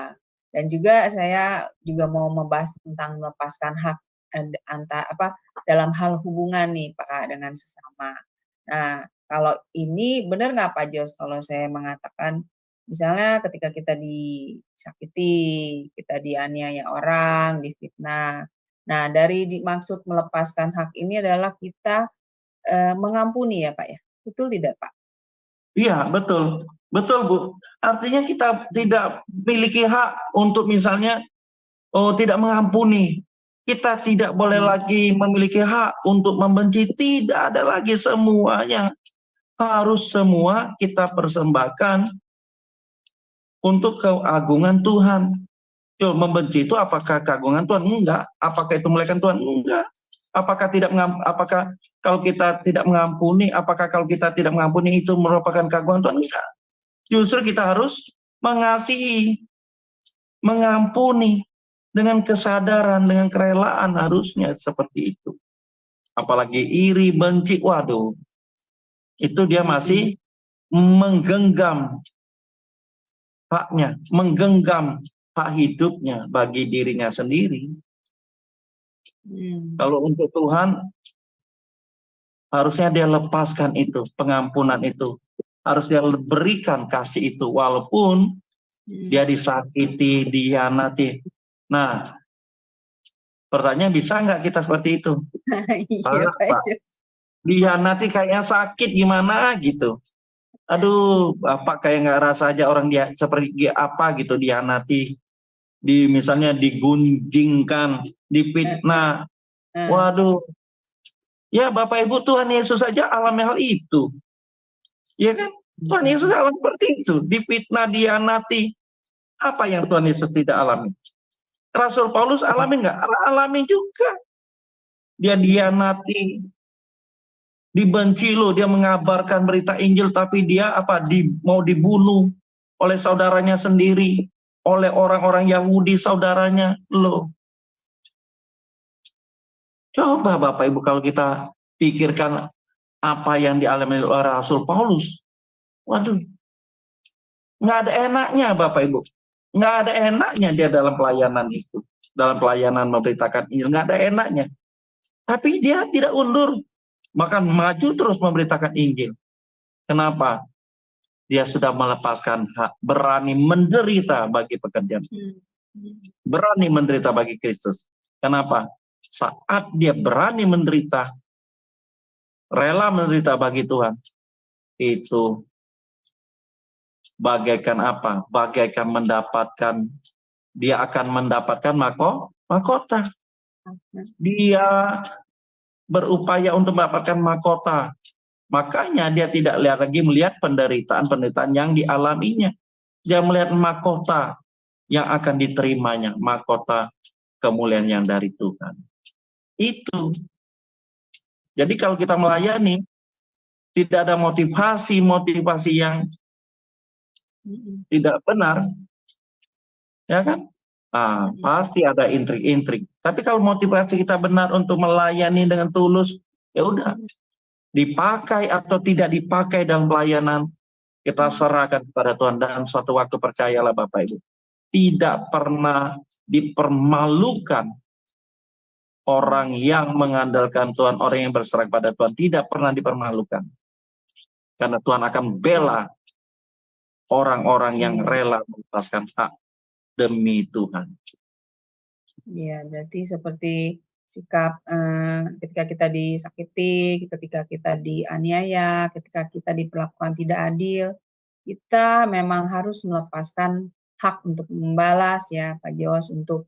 Speaker 1: dan juga saya juga mau membahas tentang melepaskan hak, apa, dalam hal hubungan nih Pak dengan sesama. Nah, kalau ini benar nggak Pak Jos kalau saya mengatakan, misalnya ketika kita disakiti, kita dianiaya orang, difitnah. Nah, dari maksud melepaskan hak ini adalah kita, mengampuni ya Pak ya, betul tidak Pak?
Speaker 3: iya, betul. Betul, Bu. Artinya kita tidak memiliki hak untuk misalnya, oh, tidak mengampuni. Kita tidak boleh
Speaker 1: Mhm,
Speaker 3: lagi memiliki hak untuk membenci. Tidak ada lagi, semuanya. Harus semua kita persembahkan untuk keagungan Tuhan. Membenci itu apakah keagungan Tuhan? Enggak. Apakah itu memuliakan Tuhan? Enggak. Apakah kalau kita tidak mengampuni, apakah kalau kita tidak mengampuni itu merupakan keagungan Tuhan? Enggak. Justru kita harus mengasihi, mengampuni dengan kesadaran, dengan kerelaan, harusnya seperti itu. Apalagi iri, benci, waduh, itu dia masih menggenggam haknya, menggenggam hak hidupnya bagi dirinya sendiri. Kalau untuk Tuhan, harusnya dia lepaskan itu, pengampunan itu. Harus dia berikan kasih itu, walaupun dia disakiti, dihianati. Nah, pertanyaan, bisa nggak kita seperti itu?
Speaker 1: Iya, Pak.
Speaker 3: Dihianati kayaknya sakit gimana gitu. Aduh, Bapak kayak nggak rasa aja orang dia seperti apa gitu, dihianati, misalnya digunjingkan, difitnah. Waduh. Ya Bapak Ibu, Tuhan Yesus saja alami hal itu. Ya kan? Tuhan Yesus alami seperti itu, difitnah, dihianati. Apa yang Tuhan Yesus tidak alami? Rasul Paulus alami nggak? Alami juga. Dia dihianati, dibenci loh, dia mengabarkan berita Injil, tapi dia mau dibunuh oleh saudaranya sendiri, oleh orang-orang Yahudi saudaranya loh. Coba Bapak Ibu kalau kita pikirkan apa yang dialami oleh Rasul Paulus, waduh, nggak ada enaknya Bapak Ibu, nggak ada enaknya dia dalam pelayanan itu, dalam pelayanan memberitakan Injil, nggak ada enaknya. Tapi dia tidak undur, bahkan maju terus memberitakan Injil. Kenapa? Dia sudah melepaskan hak, berani menderita bagi pekerjaan, berani menderita bagi Kristus. Kenapa? Saat dia berani menderita, rela menderita bagi Tuhan, itu bagaikan apa? Bagaikan dia akan mendapatkan mahkota. Dia berupaya untuk mendapatkan mahkota. Makanya dia tidak melihat penderitaan yang dialaminya. Dia melihat mahkota yang akan diterimanya, mahkota kemuliaan yang dari Tuhan. Itu. Jadi kalau kita melayani, tidak ada motivasi yang tidak benar, ya kan? Pasti ada intrik-intrik. Tapi kalau motivasi kita benar untuk melayani dengan tulus, ya udah, dipakai atau tidak dipakai dalam pelayanan, kita serahkan kepada Tuhan. Dan suatu waktu, percayalah Bapak Ibu, tidak pernah dipermalukan orang yang mengandalkan Tuhan, orang yang berserah pada Tuhan, tidak pernah dipermalukan. Karena Tuhan akan bela orang-orang yang rela melepaskan hak demi Tuhan.
Speaker 1: Ya, berarti seperti sikap ketika kita disakiti, ketika kita dianiaya, ketika kita diperlakukan tidak adil, kita memang harus melepaskan hak untuk membalas, ya Pak Jos, untuk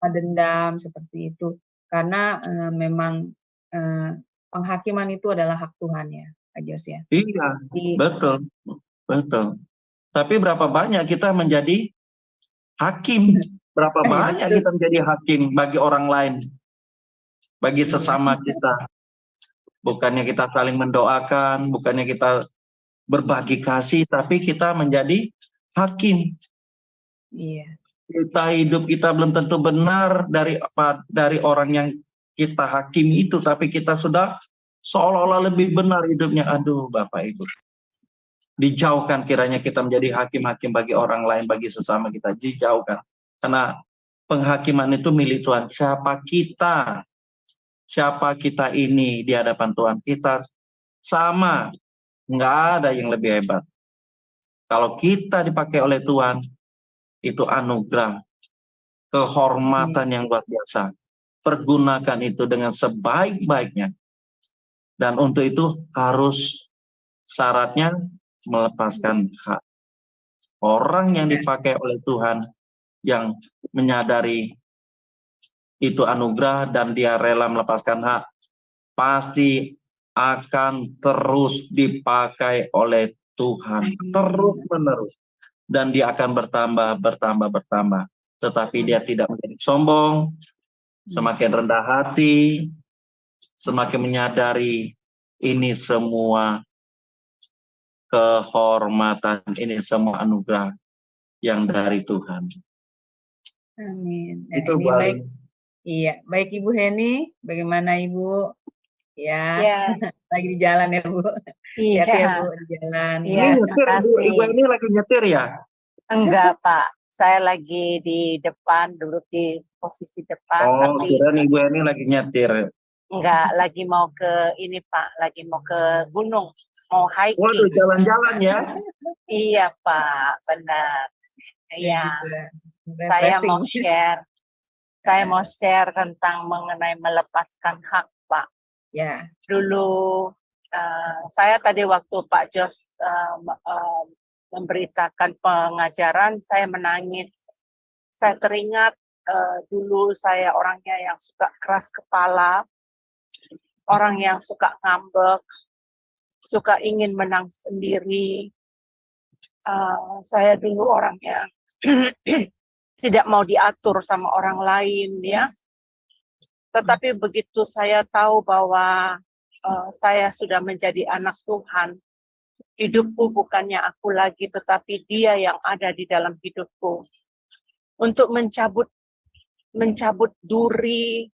Speaker 1: dendam seperti itu. Karena memang penghakiman itu adalah hak Tuhan, ya Pak Jos, ya.
Speaker 3: Iya, betul. Tapi berapa banyak kita menjadi hakim? Berapa banyak kita menjadi hakim bagi orang lain, bagi sesama kita? Bukannya kita saling mendoakan, bukannya kita berbagi kasih, tapi kita menjadi hakim.
Speaker 1: Iya.
Speaker 3: Hidup kita belum tentu benar dari orang yang kita hakimi itu, tapi kita sudah seolah-olah lebih benar hidupnya. Aduh Bapak Ibu, dijauhkan kiranya kita menjadi hakim-hakim bagi orang lain, bagi sesama kita, dijauhkan. Karena penghakiman itu milik Tuhan. Siapa kita ini di hadapan Tuhan, kita sama, nggak ada yang lebih hebat. Kalau kita dipakai oleh Tuhan, itu anugerah, kehormatan yang luar biasa. Pergunakan itu dengan sebaik-baiknya. Dan untuk itu harus syaratnya melepaskan hak. Orang yang dipakai oleh Tuhan, yang menyadari itu anugerah dan dia rela melepaskan hak, pasti akan terus dipakai oleh Tuhan, terus menerus, dan dia akan bertambah. tetapi dia tidak menjadi sombong, semakin rendah hati, semakin menyadari ini semua kehormatan, ini semua anugerah yang dari Tuhan.
Speaker 1: Amin. Nah,
Speaker 3: Itu
Speaker 1: ini
Speaker 3: Bu
Speaker 1: baik.
Speaker 3: Aling.
Speaker 1: Iya, baik Ibu Heni, bagaimana Ibu? Ya,
Speaker 4: Ya,
Speaker 1: lagi di jalan ya Bu.
Speaker 4: iya,
Speaker 1: Hati-hati ya Bu di jalan.
Speaker 4: iya,
Speaker 3: Ini nyetir,
Speaker 4: makasih.
Speaker 3: Ibu ini lagi nyetir ya?
Speaker 4: Enggak, Pak. Saya lagi di depan, duduk di posisi depan,
Speaker 3: Oh,
Speaker 4: tapi
Speaker 3: kirain Ibu ini lagi nyetir.
Speaker 4: enggak lagi mau ke ini, Pak. Lagi mau ke gunung, mau
Speaker 3: Waduh,
Speaker 4: hiking.
Speaker 3: jalan-jalan ya.
Speaker 4: Iya, Pak, benar.
Speaker 1: Ya
Speaker 4: Iya,
Speaker 1: gitu.
Speaker 4: saya
Speaker 1: Refreshing.
Speaker 4: mau share. Saya mau share tentang mengenai melepaskan hak, Pak.
Speaker 1: Ya.
Speaker 4: Dulu saya tadi waktu Pak Jos memberitakan pengajaran, saya menangis. Saya teringat dulu saya orangnya yang suka keras kepala, orang yang suka ngambek, suka ingin menang sendiri. Saya dulu orang yang tidak mau diatur sama orang lain, ya. Tetapi begitu saya tahu bahwa saya sudah menjadi anak Tuhan, hidupku bukannya aku lagi, tetapi Dia yang ada di dalam hidupku. Untuk mencabut duri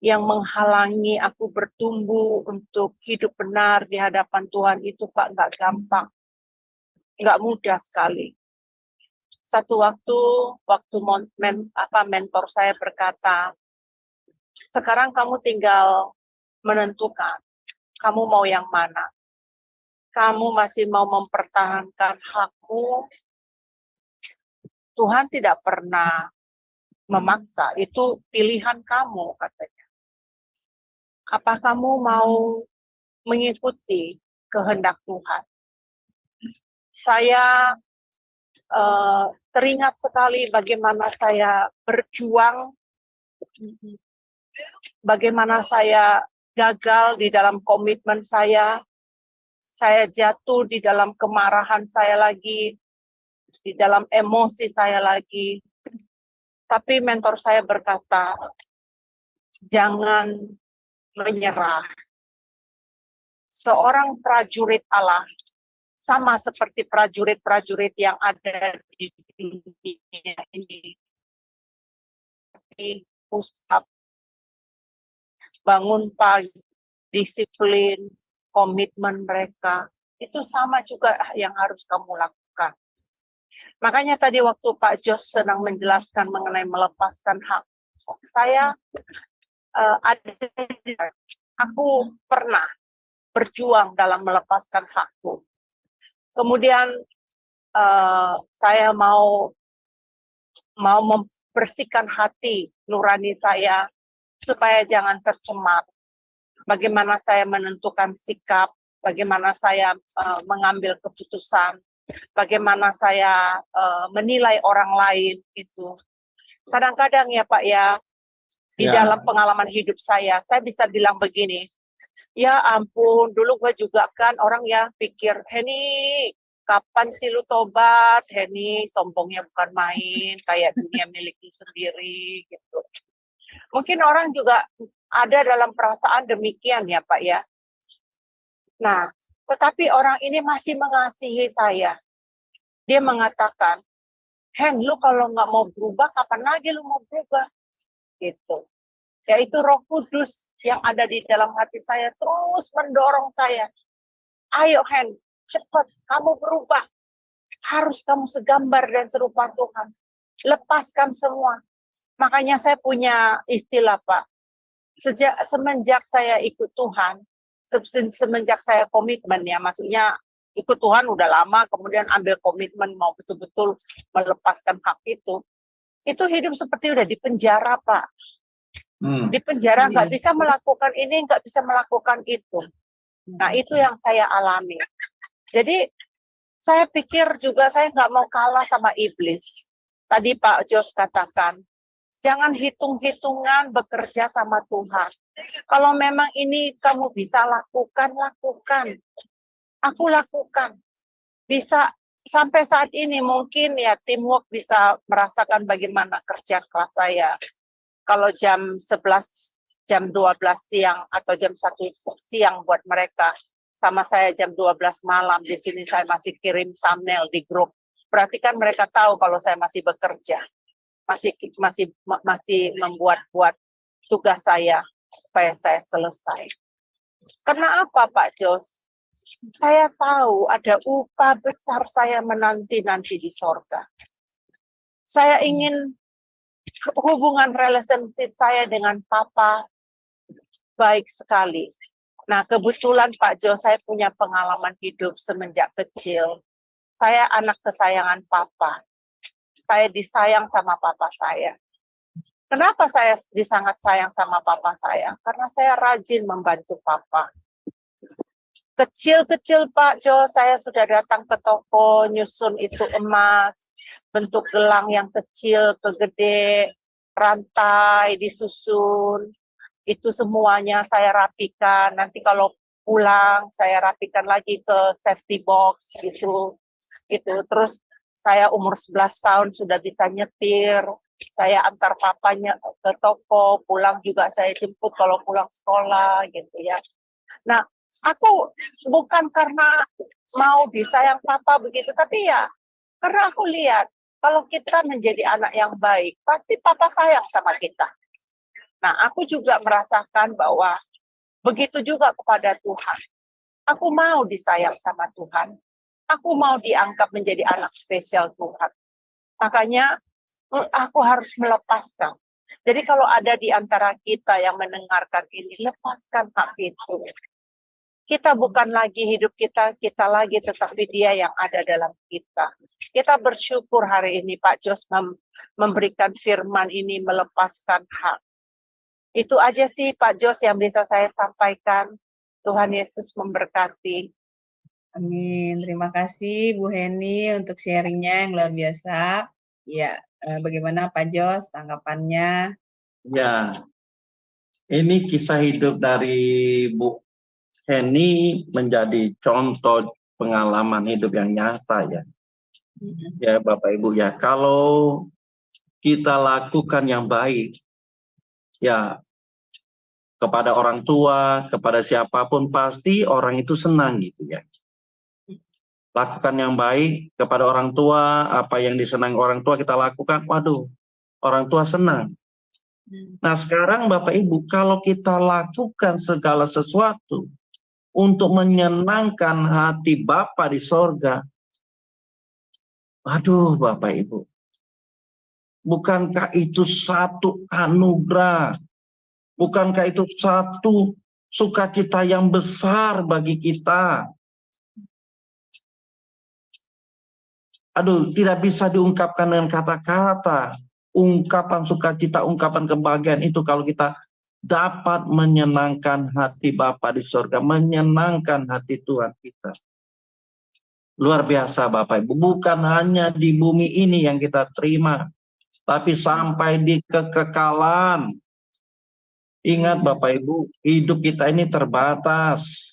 Speaker 4: yang menghalangi aku bertumbuh untuk hidup benar di hadapan Tuhan itu, Pak, nggak gampang, nggak mudah sekali. Satu waktu mentor saya berkata, sekarang kamu tinggal menentukan, kamu mau yang mana? Kamu masih mau mempertahankan hakmu? Tuhan tidak pernah memaksa, itu pilihan kamu, katanya. Apa kamu mau mengikuti kehendak Tuhan? Saya teringat sekali bagaimana saya berjuang, bagaimana saya gagal di dalam komitmen saya jatuh di dalam kemarahan saya lagi, di dalam emosi saya lagi. Tapi mentor saya berkata, jangan menyerah. Seorang prajurit Allah, sama seperti prajurit-prajurit yang ada di dunia ini. Pusat, bangun pagi, disiplin, komitmen mereka, itu sama juga yang harus kamu lakukan. Makanya tadi waktu Pak Jos sedang menjelaskan mengenai melepaskan hak, saya aku pernah berjuang dalam melepaskan hakku. Kemudian saya mau membersihkan hati nurani saya supaya jangan tercemar. Bagaimana saya menentukan sikap, bagaimana saya mengambil keputusan, bagaimana saya menilai orang lain itu. Kadang-kadang ya Pak ya, di dalam pengalaman hidup saya bisa bilang begini, ya ampun, dulu gue juga kan orang ya pikir, Heni, kapan sih lu tobat? Heni, sombongnya bukan main, kayak dunia miliknya sendiri, gitu. Mungkin orang juga ada dalam perasaan demikian ya Pak ya. Nah, tetapi orang ini masih mengasihi saya. Dia mengatakan, Hen, lu kalau nggak mau berubah, kapan lagi lu mau berubah? Gitu. Yaitu Roh Kudus yang ada di dalam hati saya terus mendorong saya. Ayo Hen, cepat kamu berubah. Harus kamu segambar dan serupa Tuhan. Lepaskan semua. Makanya saya punya istilah Pak. Semenjak saya ikut Tuhan, semenjak saya komitmen ya, maksudnya ikut Tuhan udah lama, kemudian ambil komitmen mau betul-betul melepaskan hak itu hidup seperti udah di penjara Pak. Di penjara nggak bisa melakukan ini, nggak bisa melakukan itu. Nah itu yang saya alami. Jadi saya pikir juga saya nggak mau kalah sama iblis. Tadi Pak Jos katakan, jangan hitung-hitungan bekerja sama Tuhan. Kalau memang ini kamu bisa lakukan, lakukan. Aku lakukan. Bisa sampai saat ini mungkin ya teamwork bisa merasakan bagaimana kerja keras saya. Kalau jam 11, jam 12 siang atau jam 1 siang buat mereka, sama saya jam 12 malam di sini saya masih kirim thumbnail di grup. Berarti kan mereka tahu kalau saya masih bekerja, masih membuat tugas saya supaya saya selesai. Karena apa, Pak Jos? Saya tahu ada upah besar saya menanti-nanti di sorga. Saya ingin hubungan relationship saya dengan Papa baik sekali. Nah, kebetulan Pak Jo, saya punya pengalaman hidup semenjak kecil. Saya anak kesayangan Papa. Saya disayang sama Papa saya. Kenapa saya sangat sayang sama Papa saya? Karena saya rajin membantu Papa. Kecil-kecil Pak Jo, saya sudah datang ke toko, nyusun itu emas, bentuk gelang yang kecil ke gede, rantai disusun, itu semuanya saya rapikan. Nanti kalau pulang, saya rapikan lagi ke safety box, gitu. Terus saya umur 11 tahun sudah bisa nyetir, saya antar papanya ke toko, pulang juga saya jemput kalau pulang sekolah, gitu ya. Nah, aku bukan karena mau disayang papa begitu, tapi ya karena aku lihat kalau kita menjadi anak yang baik, pasti papa sayang sama kita. Nah, aku juga merasakan bahwa begitu juga kepada Tuhan. Aku mau disayang sama Tuhan. Aku mau dianggap menjadi anak spesial Tuhan. Makanya aku harus melepaskan. Jadi kalau ada di antara kita yang mendengarkan ini, lepaskan hak itu. Kita bukan lagi hidup kita lagi, tetapi Dia yang ada dalam kita. Kita bersyukur hari ini Pak Jos memberikan firman ini, melepaskan hak. Itu aja sih Pak Jos yang bisa saya sampaikan. Tuhan Yesus memberkati.
Speaker 1: Amin. Terima kasih Bu Heni untuk sharingnya yang luar biasa. Ya, bagaimana Pak Jos tanggapannya?
Speaker 3: Ya, ini kisah hidup dari Bu Heni menjadi contoh pengalaman hidup yang nyata ya. Ya Bapak Ibu ya, kalau kita lakukan yang baik, ya kepada orang tua, kepada siapapun pasti orang itu senang gitu ya. Lakukan yang baik kepada orang tua, apa yang disenangi orang tua kita lakukan, waduh, orang tua senang. Nah sekarang Bapak Ibu, kalau kita lakukan segala sesuatu untuk menyenangkan hati Bapa di sorga, aduh Bapak Ibu, bukankah itu satu anugerah? Bukankah itu satu sukacita yang besar bagi kita? Aduh, tidak bisa diungkapkan dengan kata-kata. Ungkapan sukacita, ungkapan kebahagiaan itu kalau kita dapat menyenangkan hati Bapa di surga, menyenangkan hati Tuhan kita. Luar biasa Bapak Ibu, bukan hanya di bumi ini yang kita terima, tapi sampai di kekekalan. Ingat Bapak Ibu, hidup kita ini terbatas.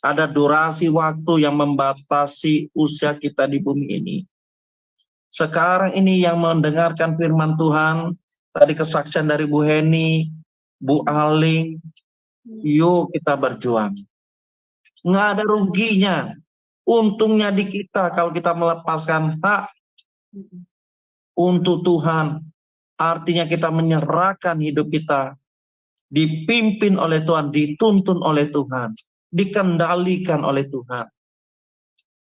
Speaker 3: Ada durasi waktu yang membatasi usia kita di bumi ini. Sekarang ini yang mendengarkan firman Tuhan, tadi kesaksian dari Bu Heni, Bu Aling, yuk kita berjuang. Nggak ada ruginya. Untungnya di kita kalau kita melepaskan hak untuk Tuhan. Artinya kita menyerahkan hidup kita, dipimpin oleh Tuhan, dituntun oleh Tuhan, dikendalikan oleh Tuhan.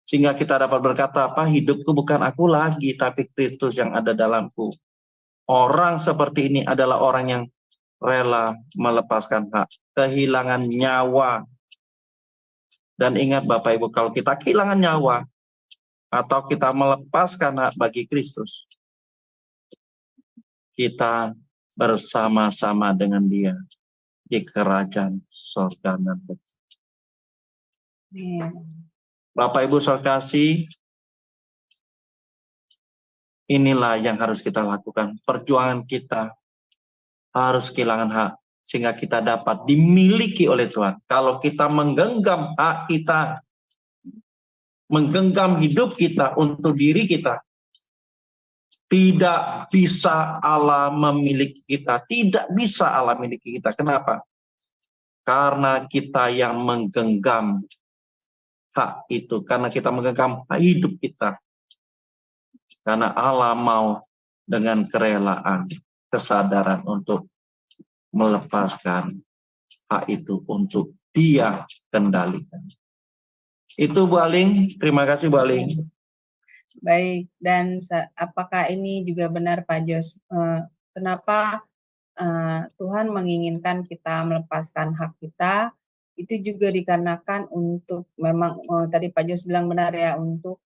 Speaker 3: Sehingga kita dapat berkata, apa, hidupku bukan aku lagi, tapi Kristus yang ada dalamku. Orang seperti ini adalah orang yang rela melepaskan hak, kehilangan nyawa. Dan ingat Bapak Ibu, kalau kita kehilangan nyawa, atau kita melepaskan hak bagi Kristus, kita bersama-sama dengan Dia di kerajaan surga nanti. Bapak Ibu saudara kasih, inilah yang harus kita lakukan. Perjuangan kita harus kehilangan hak, sehingga kita dapat dimiliki oleh Tuhan. Kalau kita menggenggam hak kita, menggenggam hidup kita untuk diri kita. Tidak bisa Allah memiliki kita. Tidak bisa Allah memiliki kita. Kenapa? Karena kita yang menggenggam hak itu. Karena kita menggenggam hidup kita. Karena Allah mau dengan kerelaan, kesadaran untuk melepaskan hak itu untuk Dia kendalikan. Itu Bu Aling. Terima kasih Bu Aling.
Speaker 1: Baik, dan apakah ini juga benar Pak Jos? Kenapa Tuhan menginginkan kita melepaskan hak kita? Itu juga dikarenakan untuk memang tadi Pak Jos bilang benar ya, untuk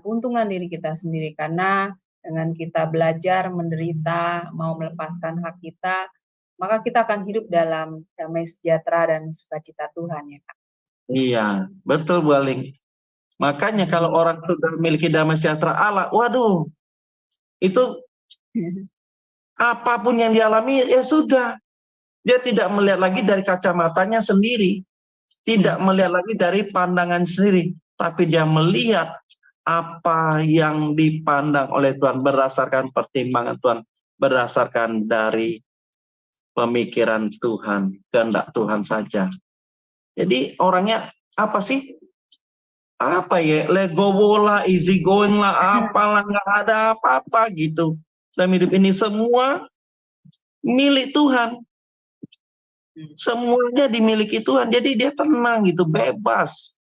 Speaker 1: keuntungan diri kita sendiri. Karena dengan kita belajar menderita, mau melepaskan hak kita, maka kita akan hidup dalam damai sejahtera dan sukacita Tuhan ya Kak.
Speaker 3: Iya, betul Bu Aling. Makanya kalau orang sudah memiliki damai sejahtera Allah, waduh, itu apapun yang dialami ya sudah. Dia tidak melihat lagi dari kacamatanya sendiri, tidak melihat lagi dari pandangan sendiri, tapi dia melihat apa yang dipandang oleh Tuhan berdasarkan pertimbangan Tuhan, berdasarkan dari pemikiran Tuhan, kehendak Tuhan saja. Jadi orangnya apa sih? Apa ya, legowo lah, easy going lah, apalah, nggak ada apa-apa gitu. Dalam hidup ini semua milik Tuhan. Semuanya dimiliki Tuhan. Jadi dia tenang gitu, bebas.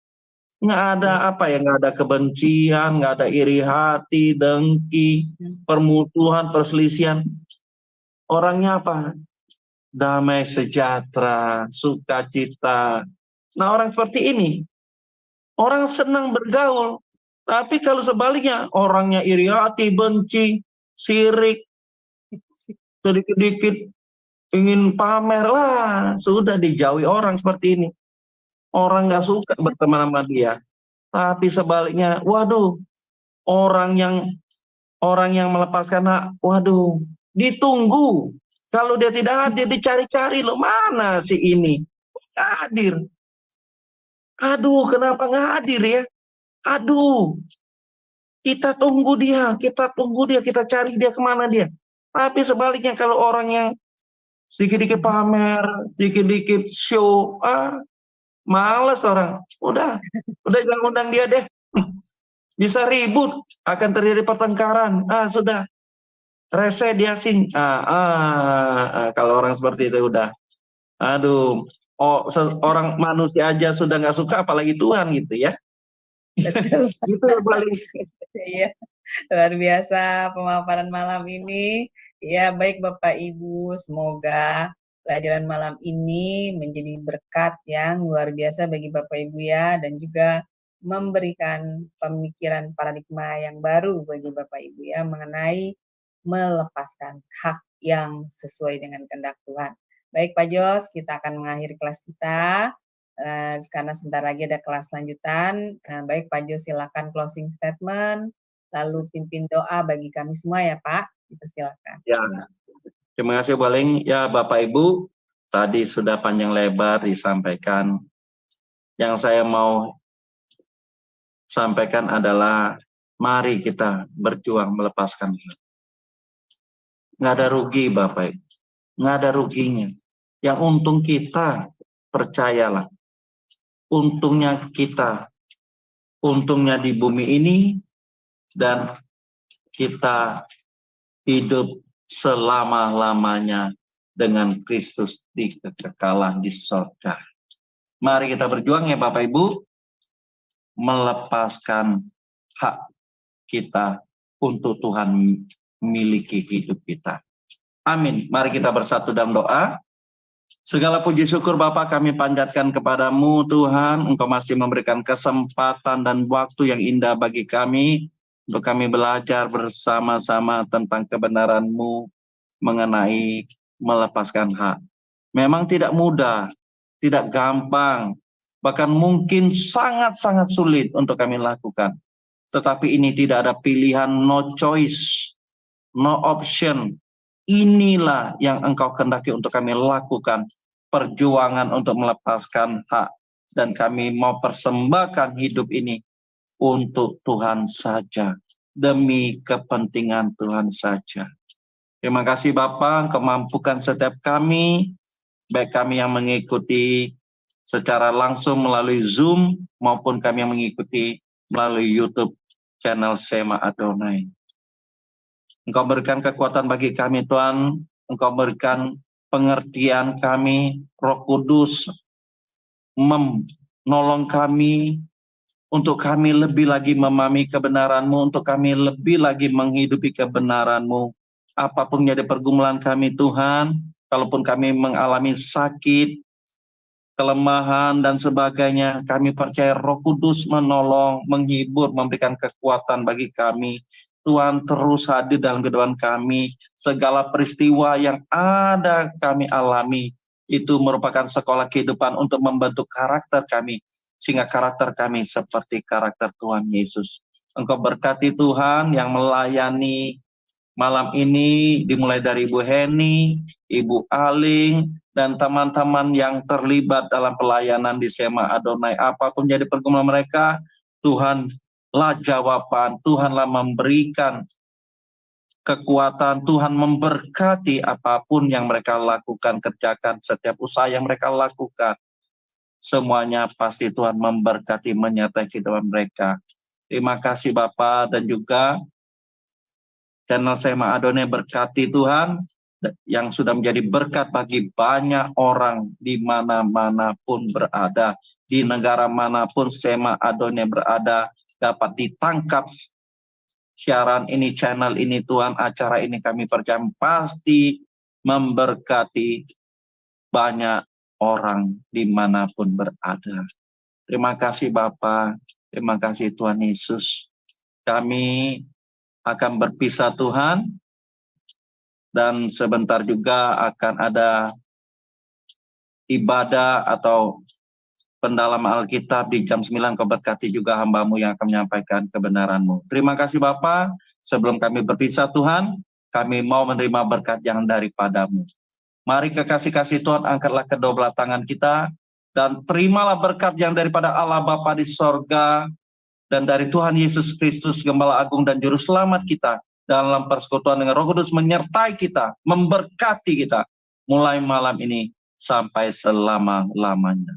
Speaker 3: Nggak ada apa ya, nggak ada kebencian, nggak ada iri hati, dengki, permusuhan, perselisihan. Orangnya apa? Damai sejahtera, sukacita. Nah orang seperti ini, orang senang bergaul, tapi kalau sebaliknya orangnya iri hati, benci, sirik, sedikit-dikit ingin pamer lah, sudah dijauhi orang seperti ini. Orang nggak suka berteman sama dia. Tapi sebaliknya, waduh, orang yang melepaskan hak, waduh, ditunggu. Kalau dia tidak hadir, dicari-cari loh, mana si ini? Nggak hadir. Aduh, kenapa nggak hadir ya? Aduh, kita tunggu dia, kita cari dia kemana dia. Tapi sebaliknya kalau orang yang sedikit-dikit pamer, sedikit-dikit show, males orang. Udah jangan undang dia deh. Bisa ribut, akan terjadi pertengkaran. Sudah. Rese dia sing. Kalau orang seperti itu udah. Aduh, orang manusia aja sudah nggak suka, apalagi Tuhan gitu ya.
Speaker 1: Betul.
Speaker 3: Gitu paling.
Speaker 1: Iya, luar biasa pemaparan malam ini. Ya, baik Bapak Ibu, semoga pelajaran malam ini menjadi berkat yang luar biasa bagi Bapak Ibu ya, dan juga memberikan pemikiran paradigma yang baru bagi Bapak Ibu ya, mengenai melepaskan hak yang sesuai dengan kehendak Tuhan. Baik Pak Jos, kita akan mengakhiri kelas kita. Karena sebentar lagi ada kelas lanjutan. Baik Pak Jos, silakan closing statement, lalu pimpin doa bagi kami semua ya Pak. Silakan.
Speaker 3: Ya, terima kasih Bu Aling. Ya Bapak Ibu, tadi sudah panjang lebar disampaikan. Yang saya mau sampaikan adalah mari kita berjuang melepaskan. Nggak ada rugi Bapak Ibu, nggak ada ruginya. Yang untung kita, percayalah, untungnya kita, untungnya di bumi ini, dan kita hidup selama-lamanya dengan Kristus di kekekalan di surga. Mari kita berjuang ya Bapak Ibu, melepaskan hak kita untuk Tuhan miliki hidup kita. Amin. Mari kita bersatu dalam doa. Segala puji syukur Bapa kami panjatkan kepadamu Tuhan. Engkau masih memberikan kesempatan dan waktu yang indah bagi kami untuk kami belajar bersama-sama tentang kebenaran-Mu mengenai melepaskan hak. Memang tidak mudah, tidak gampang, bahkan mungkin sangat-sangat sulit untuk kami lakukan. Tetapi ini tidak ada pilihan, no choice, no option. Inilah yang Engkau kehendaki untuk kami lakukan, perjuangan untuk melepaskan hak. Dan kami mau persembahkan hidup ini untuk Tuhan saja, demi kepentingan Tuhan saja. Terima kasih Bapa, Engkau mampukan setiap kami, baik kami yang mengikuti secara langsung melalui Zoom, maupun kami yang mengikuti melalui YouTube channel Sema Adonai. Engkau berikan kekuatan bagi kami Tuhan, Engkau berikan pengertian kami, Roh Kudus menolong kami, untuk kami lebih lagi memahami kebenaran-Mu, untuk kami lebih lagi menghidupi kebenaran-Mu. Apapun jadi pergumulan kami Tuhan, kalaupun kami mengalami sakit, kelemahan, dan sebagainya, kami percaya Roh Kudus menolong, menghibur, memberikan kekuatan bagi kami. Tuhan terus hadir dalam kehidupan kami. Segala peristiwa yang ada kami alami, itu merupakan sekolah kehidupan untuk membentuk karakter kami, sehingga karakter kami seperti karakter Tuhan Yesus. Engkau berkati Tuhan yang melayani malam ini, dimulai dari Ibu Heni, Ibu Aling, dan teman-teman yang terlibat dalam pelayanan di Sema Adonai. Apapun jadi pergumulan mereka, Tuhanlah jawaban, Tuhanlah memberikan kekuatan, Tuhan memberkati apapun yang mereka lakukan, kerjakan, setiap usaha yang mereka lakukan. Semuanya pasti Tuhan memberkati, menyertai kehidupan mereka. Terima kasih Bapak, dan juga channel Sema Adonai berkati Tuhan, yang sudah menjadi berkat bagi banyak orang di mana-mana pun berada, di negara manapun Sema Adonai berada, dapat ditangkap siaran ini, channel ini Tuhan, acara ini kami percaya pasti memberkati banyak orang dimanapun berada. Terima kasih Bapa, terima kasih Tuhan Yesus. Kami akan berpisah Tuhan, dan sebentar juga akan ada ibadah atau pendalaman Alkitab di jam 9. Kau berkati juga hamba-Mu yang akan menyampaikan kebenaran-Mu. Terima kasih Bapa. Sebelum kami berpisah Tuhan, kami mau menerima berkat yang daripada-Mu. Mari kekasih-kasih Tuhan, angkatlah kedua belah tangan kita, dan terimalah berkat yang daripada Allah Bapa di sorga, dan dari Tuhan Yesus Kristus, Gembala Agung dan Juru Selamat kita, dalam persekutuan dengan Roh Kudus menyertai kita, memberkati kita, mulai malam ini sampai selama-lamanya.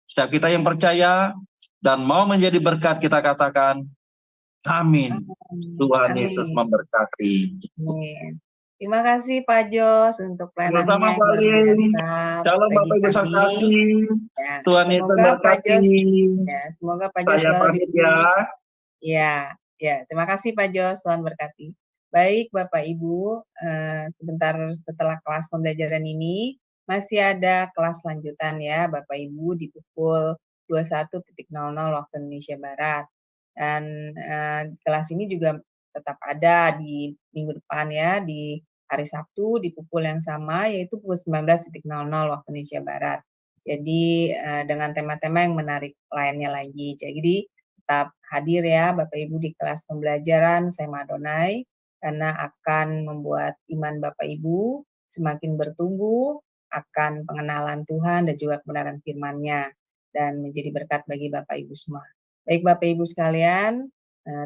Speaker 3: Setiap kita yang percaya dan mau menjadi berkat, kita katakan, amin. Tuhan Yesus memberkati.
Speaker 1: Amin. Terima kasih Pak Jos untuk pelayanannya
Speaker 3: Sama-sama,
Speaker 1: yang luar biasa.
Speaker 3: Shalom
Speaker 1: bagi
Speaker 3: Bapak Ibu
Speaker 1: kami.
Speaker 3: Saksi.
Speaker 1: Ya,
Speaker 3: Tuhan Yesus
Speaker 1: semoga Pak Jos,
Speaker 3: berkati.
Speaker 1: semoga Pak Jos
Speaker 3: Saya
Speaker 1: selalu
Speaker 3: pamit ya.
Speaker 1: Ya, terima kasih Pak Jos, Tuhan berkati. Baik Bapak Ibu, sebentar setelah kelas pembelajaran ini masih ada kelas lanjutan ya Bapak Ibu di pukul 21.00 waktu Indonesia Barat. Dan kelas ini juga tetap ada di minggu depan ya, di hari Sabtu di pukul yang sama, yaitu pukul 19.00 waktu Indonesia Barat. Jadi dengan tema-tema yang menarik lainnya lagi. Jadi tetap hadir ya Bapak Ibu di kelas pembelajaran Sema Adonai, karena akan membuat iman Bapak Ibu semakin bertumbuh akan pengenalan Tuhan dan juga kebenaran firman-Nya, dan menjadi berkat bagi Bapak Ibu semua. Baik Bapak Ibu sekalian,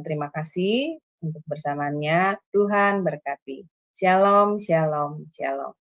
Speaker 1: terima kasih untuk bersamaannya. Tuhan berkati. Shalom, shalom, shalom.